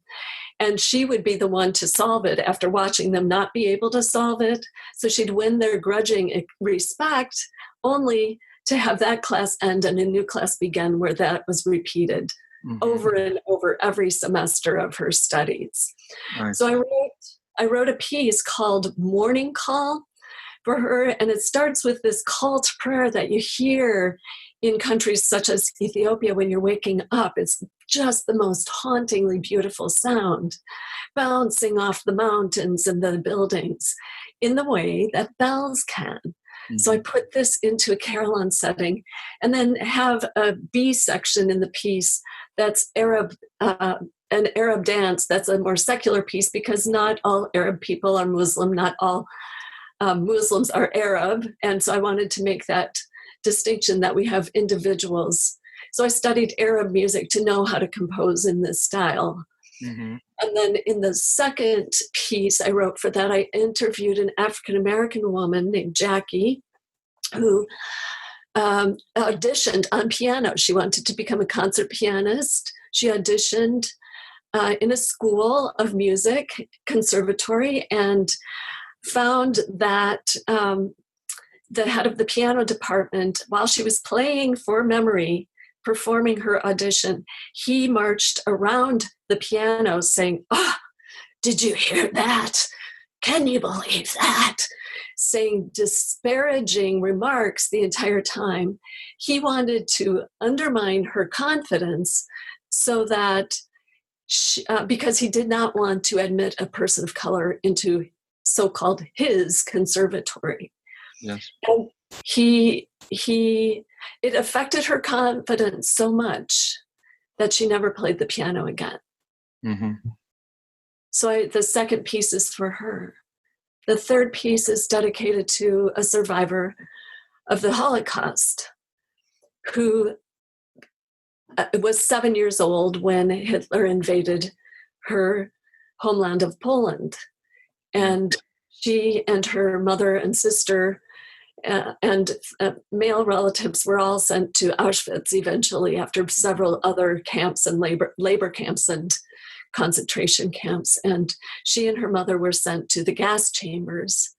C: And she would be the one to solve it after watching them not be able to solve it. So she'd win their grudging respect only to have that class end and a new class begin where that was repeated over and over every semester of her studies. Nice. So I wrote a piece called Morning Call for her, and it starts with this call to prayer that you hear in countries such as Ethiopia when you're waking up. It's just the most hauntingly beautiful sound, bouncing off the mountains and the buildings in the way that bells can. So I put this into a carillon setting, and then have a B section in the piece that's Arab, an Arab dance. That's a more secular piece because not all Arab people are Muslim, not all Muslims are Arab. And so I wanted to make that distinction that we have individuals. So I studied Arab music to know how to compose in this style. Mm-hmm. And then in the second piece I wrote for that, I interviewed an African-American woman named Jackie who auditioned on piano. She wanted to become a concert pianist. She auditioned in a school of music, conservatory, and found that the head of the piano department, while she was playing for memory, performing her audition, he marched around the piano saying, "Oh, did you hear that? Can you believe that?" Saying disparaging remarks the entire time. He wanted to undermine her confidence so that because he did not want to admit a person of color into so-called his conservatory. Yes. And it affected her confidence so much that she never played the piano again. Mm-hmm. So the second piece is for her. The third piece is dedicated to a survivor of the Holocaust who was 7 years old when Hitler invaded her homeland of Poland. And she and her mother and sister and male relatives were all sent to Auschwitz eventually, after several other camps and labor camps and concentration camps. And she and her mother were sent to the gas chambers.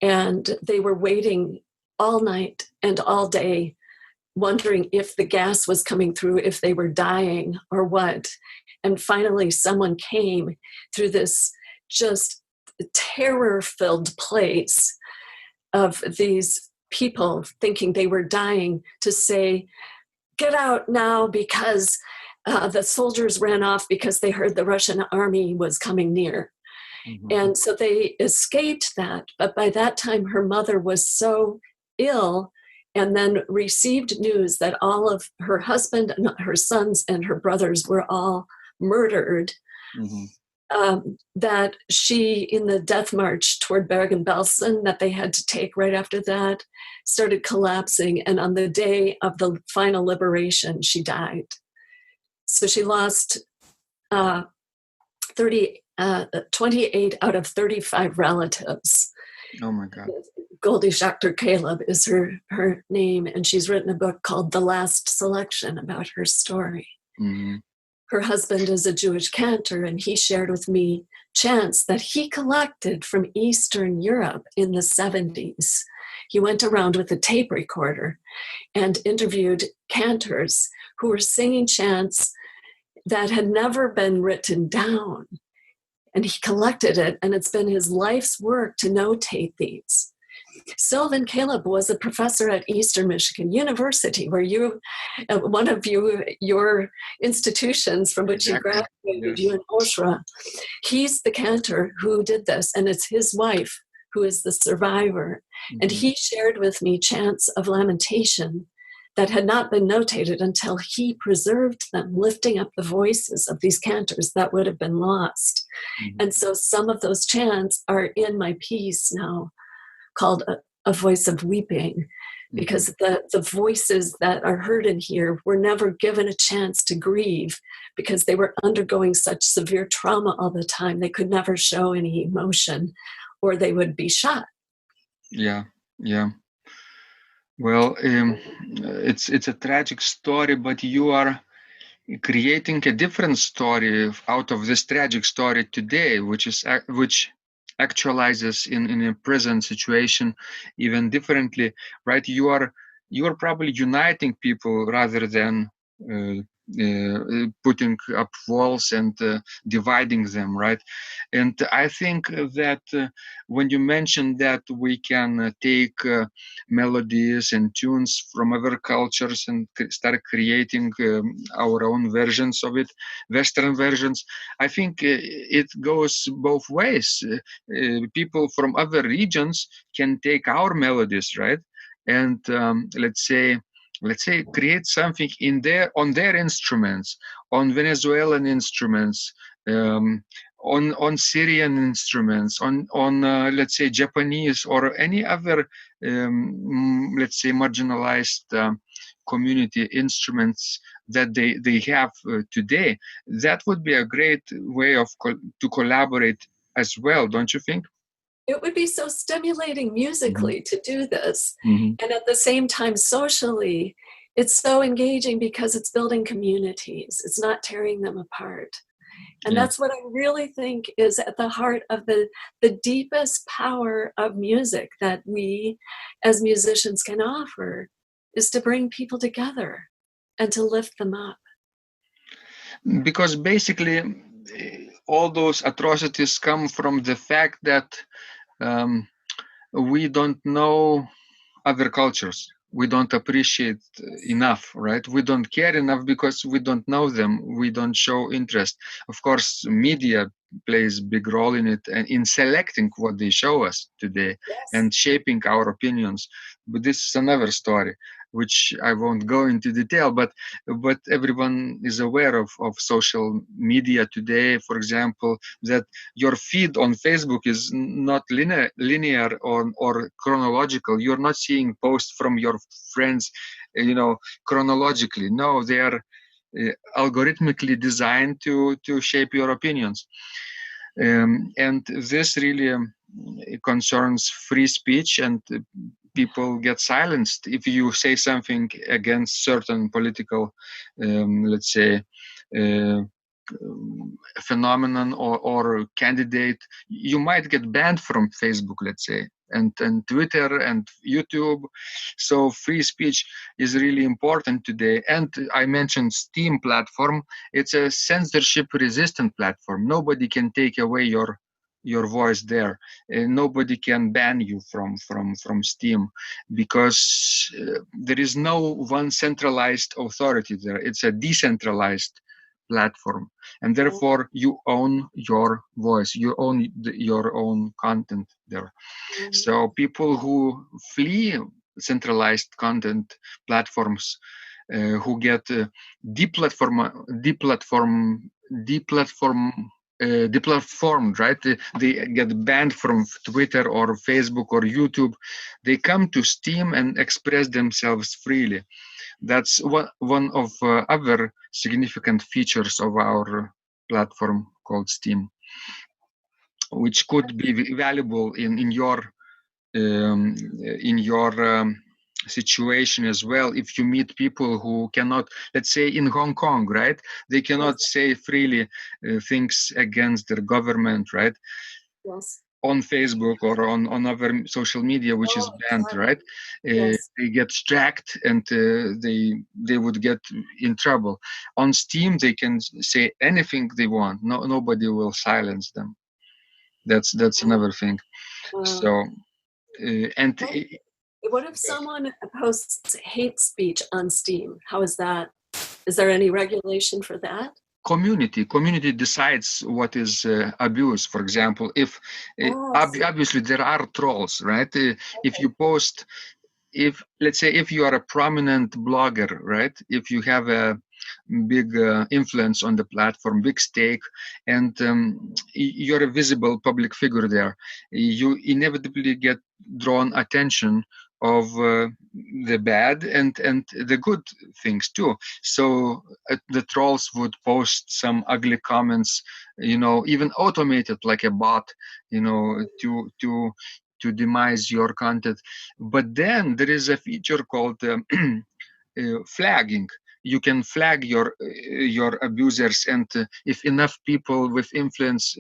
C: And they were waiting all night and all day, wondering if the gas was coming through, if they were dying or what. And finally, someone came through this just terror-filled place of these people thinking they were dying, to say, get out now, because the soldiers ran off because they heard the Russian army was coming near. Mm-hmm. And so they escaped that. But by that time, her mother was so ill, and then received news that all of her husband and her sons and her brothers were all murdered. Mm-hmm. That she, in the death march toward Bergen-Belsen that they had to take right after that, started collapsing. And on the day of the final liberation, she died. So she lost 28 out of 35 relatives.
A: Oh my God.
C: Goldie Dr. Caleb is her name, and she's written a book called The Last Selection about her story. Mm-hmm. Her husband is a Jewish cantor, and he shared with me chants that he collected from Eastern Europe in the 70s. He went around with a tape recorder and interviewed cantors who were singing chants that had never been written down. And he collected it, and it's been his life's work to notate these. Sylvan Caleb was a professor at Eastern Michigan University, where you, one of your institutions from which you graduated, yes. You and Oshra. He's the cantor who did this, and it's his wife who is the survivor. Mm-hmm. And he shared with me chants of lamentation that had not been notated until he preserved them, lifting up the voices of these cantors that would have been lost. Mm-hmm. And so some of those chants are in my piece now, called a Voice of Weeping, because the voices that are heard in here were never given a chance to grieve, because they were undergoing such severe trauma all the time. They could never show any emotion, or they would be shot.
A: Yeah. Well, it's a tragic story, but you are creating a different story out of this tragic story today, which actualizes in a present situation even differently, right? You are probably uniting people rather than putting up walls and dividing them, right? And I think that when you mentioned that we can take melodies and tunes from other cultures and start creating our own versions of it, Western versions, I think it goes both ways. People from other regions can take our melodies, right? And let's say create something on their instruments, on Venezuelan instruments, on Syrian instruments, on let's say Japanese or any other let's say marginalized community instruments that they have today. That would be a great way to collaborate as well, don't you think?
C: It would be so stimulating musically to do this. Mm-hmm. And at the same time, socially, it's so engaging because it's building communities. It's not tearing them apart. And that's what I really think is at the heart of the deepest power of music that we as musicians can offer, is to bring people together and to lift them up.
A: Because basically, all those atrocities come from the fact that we don't know other cultures. We don't appreciate enough, right? We don't care enough because we don't know them. We don't show interest. Of course, media plays a big role in it and in selecting what they show us today, yes, and shaping our opinions. But this is another story, which I won't go into detail, but everyone is aware of social media today, for example, that your feed on Facebook is not linear or chronological. You're not seeing posts from your friends, chronologically. No, they are algorithmically designed to shape your opinions. And this really concerns free speech, and people get silenced if you say something against certain political, let's say, phenomenon or candidate. You might get banned from Facebook, let's say, and Twitter and YouTube. So free speech is really important today. And I mentioned Steam platform. It's a censorship resistant platform. Nobody can take away your voice there. Nobody can ban you from Steam, because there is no one centralized authority there. It's a decentralized platform, and therefore you own your voice, you own your own content there. So people who flee centralized content platforms, who get deplatformed, right? They get banned from Twitter or Facebook or YouTube. They come to Steam and express themselves freely. That's one of other significant features of our platform called Steam, which could be valuable in your situation as well. If you meet people who cannot, let's say in Hong Kong, right? They cannot say freely things against their government, right?
C: Yes.
A: On Facebook or on other social media, which is banned, right?
C: Yes.
A: They get tracked, and they would get in trouble. On Steam, they can say anything they want. Nobody will silence them. That's another thing. So, and
C: what if someone posts hate speech on Steam? How is that? Is there any regulation for that?
A: Community decides what is abuse. For example, if obviously there are trolls, right? If you post, let's say if you are a prominent blogger, right? If you have a big influence on the platform, big stake, and you're a visible public figure there, you inevitably get drawn attention of the bad and the good things too. So the trolls would post some ugly comments, even automated like a bot, to demise your content. But then there is a feature called flagging. You can flag your abusers, and if enough people with influence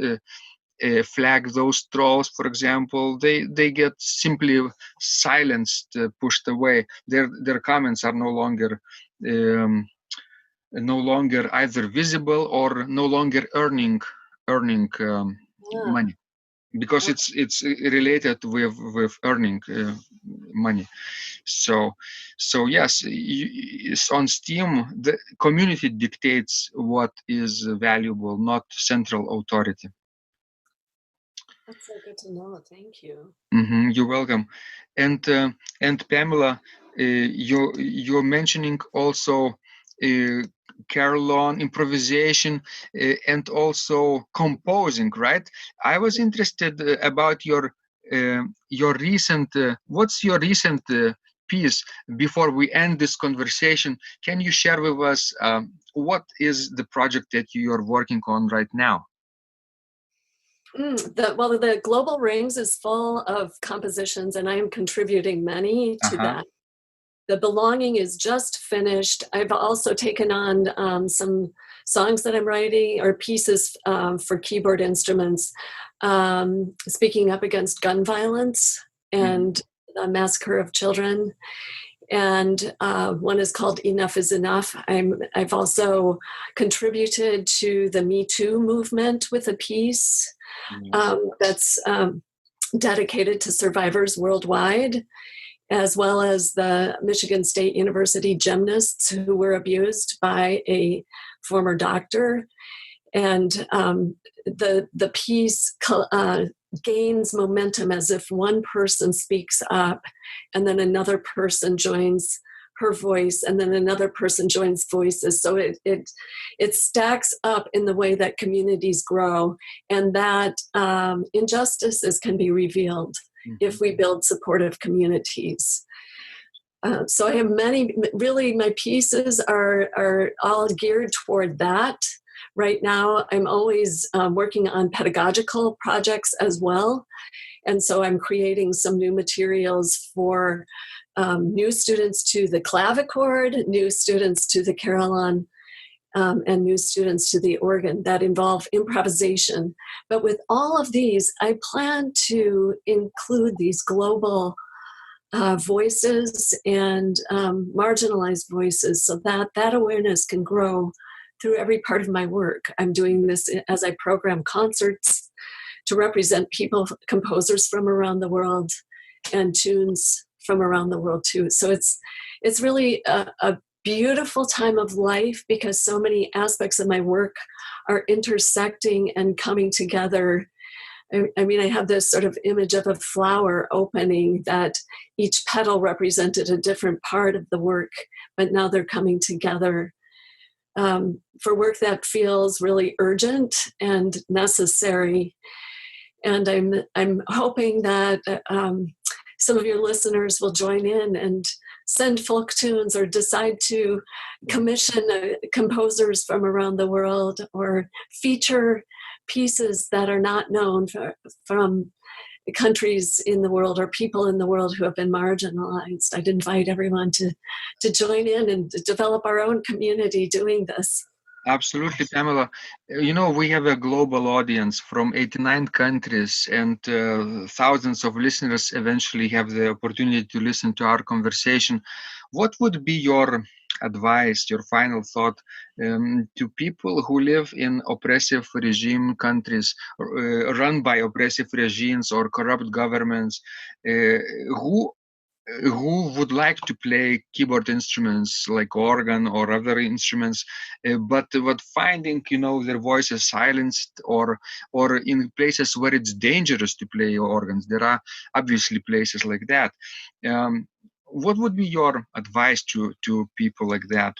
A: flag those trolls, for example, they get simply silenced, pushed away. Their comments are no longer either visible or no longer earning money, because it's related with earning money. So yes, on Steam, the community dictates what is valuable, not central authority.
C: That's so good to know. Thank you.
A: You're welcome. And Pamela, you're mentioning also Carillon, improvisation, and also composing, right? I was interested about your recent. What's your recent piece? Before we end this conversation, can you share with us what is the project that you are working on right now?
C: The Global Rings is full of compositions, and I am contributing many to that. The Belonging is just finished. I've also taken on some songs that I'm writing, or pieces for keyboard instruments, speaking up against gun violence and the massacre of children. And one is called Enough is Enough. I've also contributed to the Me Too movement with a piece that's dedicated to survivors worldwide, as well as the Michigan State University gymnasts who were abused by a former doctor. And the piece gains momentum as if one person speaks up and then another person joins her voice, and then another person joins voices. So it stacks up in the way that communities grow, and that injustices can be revealed if we build supportive communities. So I have many, really my pieces are all geared toward that. Right now, I'm always working on pedagogical projects as well. And so I'm creating some new materials for new students to the clavichord, new students to the carillon, and new students to the organ that involve improvisation. But with all of these, I plan to include these global voices and marginalized voices so that that awareness can grow through every part of my work. I'm doing this as I program concerts to represent people, composers from around the world, and tunes from around the world too. So it's really a beautiful time of life because so many aspects of my work are intersecting and coming together. I mean, I have this sort of image of a flower opening that each petal represented a different part of the work, but now they're coming together for work that feels really urgent and necessary. And I'm hoping that some of your listeners will join in and send folk tunes or decide to commission composers from around the world or feature pieces that are not known from countries in the world or people in the world who have been marginalized. I'd invite everyone to join in and develop our own community doing this.
A: Absolutely, Pamela. You know, we have a global audience from 89 countries, and thousands of listeners eventually have the opportunity to listen to our conversation. What would be your advice, your final thought to people who live in oppressive regime countries, run by oppressive regimes or corrupt governments, who would like to play keyboard instruments like organ or other instruments, but finding, you know, their voices silenced or in places where it's dangerous to play organs? There are obviously places like that. What would be your advice to people like that?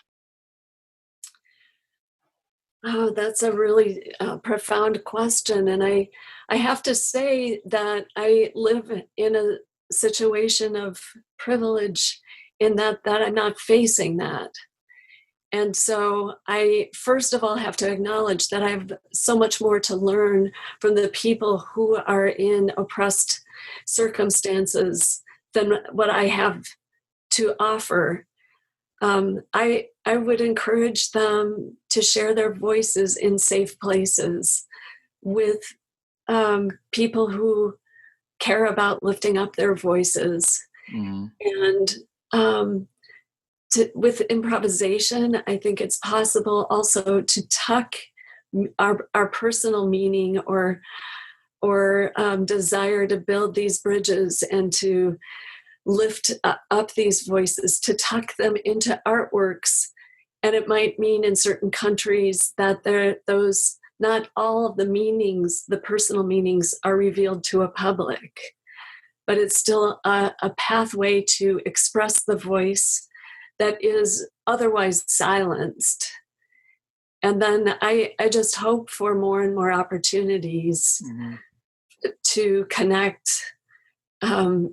C: Oh, that's a really profound question. And I have to say that I live in a situation of privilege in that I'm not facing that. And so I, first of all, have to acknowledge that I have so much more to learn from the people who are in oppressed circumstances than what I have to offer. I would encourage them to share their voices in safe places with people who care about lifting up their voices. And with improvisation, I think it's possible also to tuck our personal meaning or desire to build these bridges and to lift up these voices, to tuck them into artworks. And it might mean in certain countries that not all of the meanings, the personal meanings, are revealed to a public, but it's still a pathway to express the voice that is otherwise silenced. And then I just hope for more and more opportunities to connect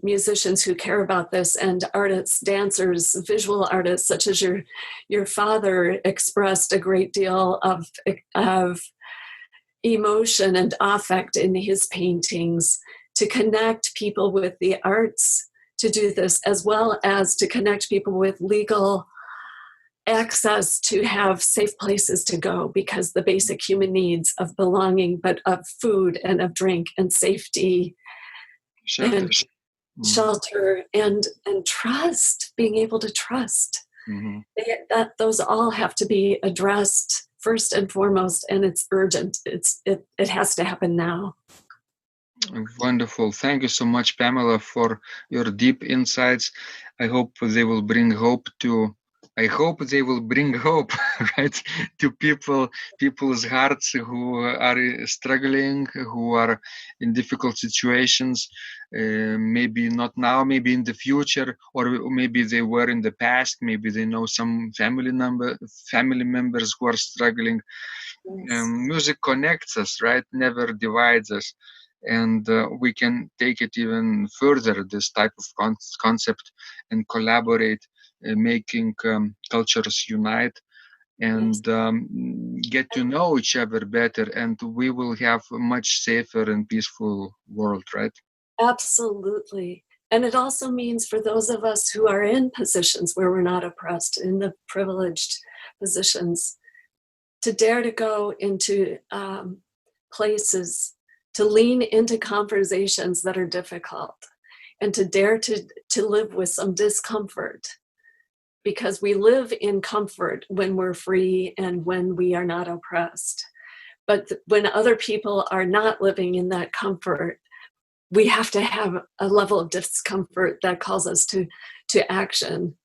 C: musicians who care about this and artists, dancers, visual artists, such as your father expressed a great deal of emotion and affect in his paintings, to connect people with the arts to do this, as well as to connect people with legal access to have safe places to go, because the basic human needs of belonging, but of food and of drink and safety and shelter and trust, being able to trust, that those all have to be addressed first and foremost, and it's urgent. It has to happen now.
A: Wonderful. Thank you so much, Pamela, for your deep insights. I hope they will bring hope, right, to people's hearts who are struggling, who are in difficult situations. Maybe not now, maybe in the future, or maybe they were in the past. Maybe they know some family members who are struggling. Yes. Music connects us, right? Never divides us. and we can take it even further, this type of concept, and collaborate, making cultures unite and get to know each other better, and we will have a much safer and peaceful world, right?
C: Absolutely. And it also means for those of us who are in positions where we're not oppressed, in the privileged positions, to dare to go into places, to lean into conversations that are difficult, and to dare to live with some discomfort, because we live in comfort when we're free and when we are not oppressed. But when other people are not living in that comfort, we have to have a level of discomfort that calls us to action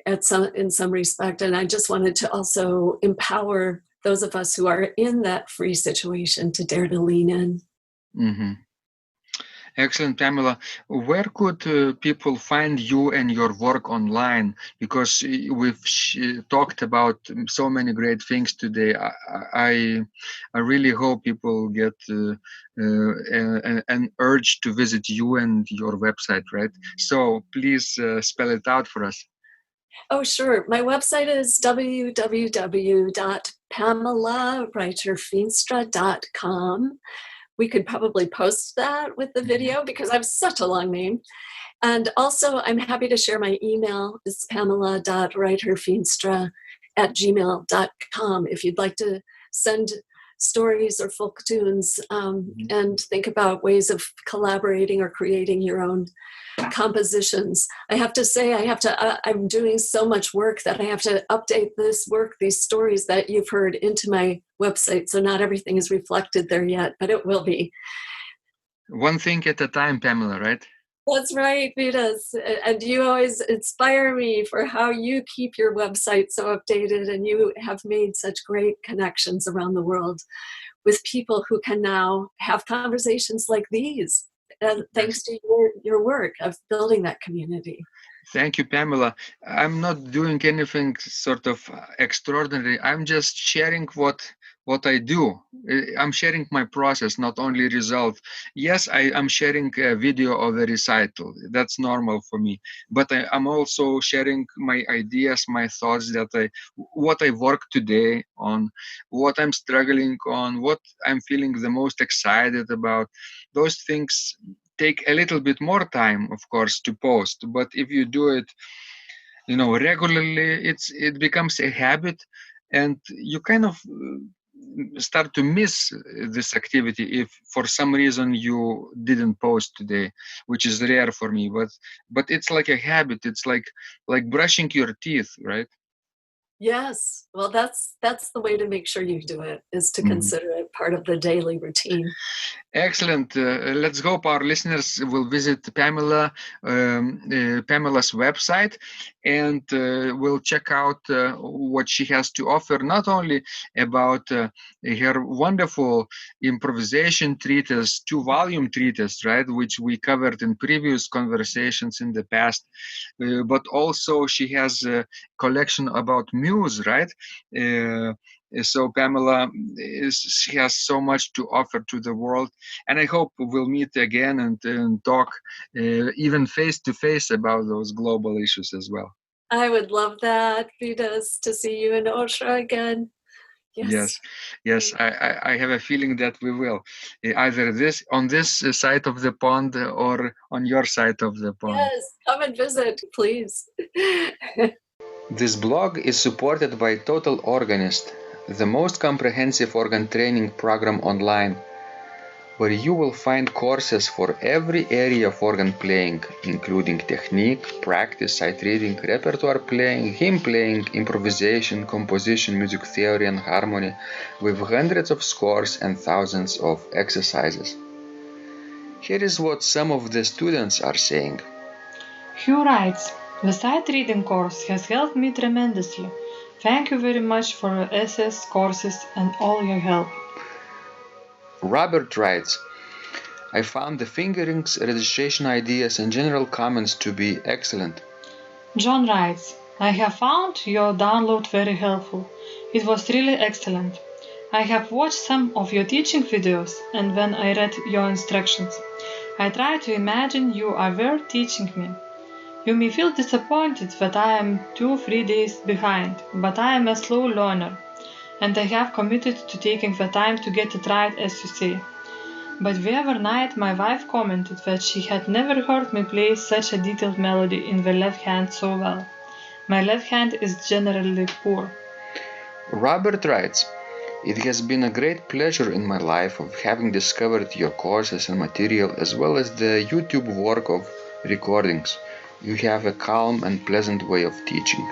C: in some respect. And I just wanted to also empower those of us who are in that free situation to dare to lean in.
A: Mm-hmm. Excellent, Pamela. Where could people find you and your work online? Because we've talked about so many great things today. I really hope people get an urge to visit you and your website, right? So please spell it out for us.
C: Oh, sure. My website is www.PamelaRuiter-Feenstra.com. We could probably post that with the video because I have such a long name. And also, I'm happy to share my email. It's pamela.ruiter-feenstra@gmail.com if you'd like to send stories or folk tunes and think about ways of collaborating or creating your own compositions. I have to say, I'm doing so much work that I have to update this work, these stories that you've heard, into my website. So not everything is reflected there yet, but it will be.
A: One thing at a time, Pamela, right?
C: That's right, Vitas. And you always inspire me for how you keep your website so updated, and you have made such great connections around the world with people who can now have conversations like these. Thanks to your work of building that community.
A: Thank you, Pamela. I'm not doing anything sort of extraordinary. I'm just sharing what I do. I'm sharing my process, not only result. Yes, I'm sharing a video of a recital. That's normal for me. But I'm also sharing my ideas, my thoughts, what I work today on, what I'm struggling on, what I'm feeling the most excited about. Those things take a little bit more time, of course, to post, but if you do it, regularly, it becomes a habit, and you kind of start to miss this activity if for some reason you didn't post today, which is rare for me, but it's like a habit. It's like brushing your teeth, right?
C: Yes. Well, that's the way to make sure you do it, is to consider it part of the daily routine.
A: Excellent. Let's hope our listeners will visit Pamela's website, and will check out what she has to offer, not only about her wonderful improvisation treatise, 2-volume treatise, right, which we covered in previous conversations in the past, but also she has a collection about muse, right? So Pamela she has so much to offer to the world, and I hope we'll meet again and talk even face to face about those global issues as well.
C: I would love that, Vitas, to see you in Osha again.
A: Yes. I have a feeling that we will, either on this side of the pond or on your side of the pond.
C: Yes, come and visit, please.
A: This blog is supported by Total Organist, the most comprehensive organ training program online, where you will find courses for every area of organ playing, including technique, practice, sight reading, repertoire playing, hymn playing, improvisation, composition, music theory, and harmony, with hundreds of scores and thousands of exercises. Here is what some of the students are saying.
B: Hugh writes, "The sight reading course has helped me tremendously. Thank you very much for your essays, courses, and all your help."
A: Robert writes, "I found the fingerings, registration ideas, and general comments to be excellent."
B: John writes, "I have found your download very helpful. It was really excellent. I have watched some of your teaching videos, and when I read your instructions, I tried to imagine you were teaching me. You may feel disappointed that I am 2-3 days behind, but I am a slow learner, and I have committed to taking the time to get it right, as you say. But the other night my wife commented that she had never heard me play such a detailed melody in the left hand so well. My left hand is generally poor.
A: Robert writes, "It has been a great pleasure in my life of having discovered your courses and material as well as the YouTube work of recordings. You have a calm and pleasant way of teaching."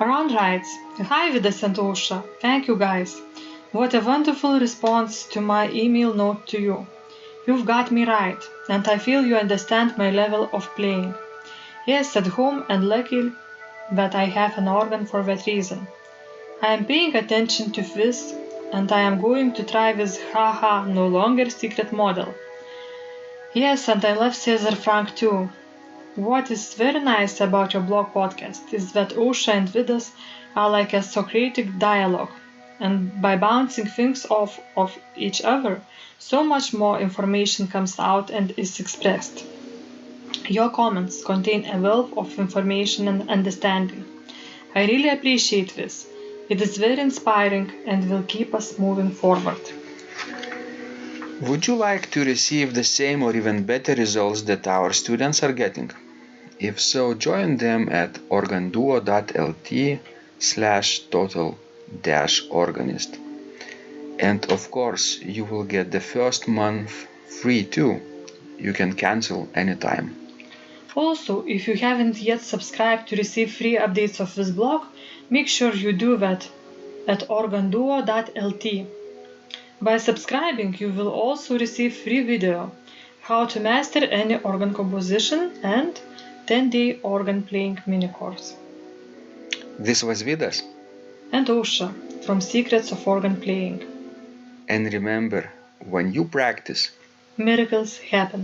B: Ron writes, "Hi Vidas and Ausra, thank you guys. What a wonderful response to my email note to you. You've got me right, and I feel you understand my level of playing. Yes, at home, and lucky that I have an organ for that reason. I am paying attention to this, and I am going to try this haha no longer secret model. Yes, and I love Cesar Frank too. What is very nice about your blog podcast is that Ausra and Vidas are like a Socratic dialogue, and by bouncing things off of each other, so much more information comes out and is expressed. Your comments contain a wealth of information and understanding. I really appreciate this. It is very inspiring and will keep us moving forward."
A: Would you like to receive the same or even better results that our students are getting? If so, join them at organduo.lt/total-organist. And of course, you will get the first month free too. You can cancel anytime.
B: Also, if you haven't yet subscribed to receive free updates of this blog, make sure you do that at organduo.lt. By subscribing, you will also receive free video, how to master any organ composition, and 10-day organ playing mini course.
A: This was Vidas.
B: And Ausra from Secrets of Organ Playing.
A: And remember, when you practice,
B: Miracles happen.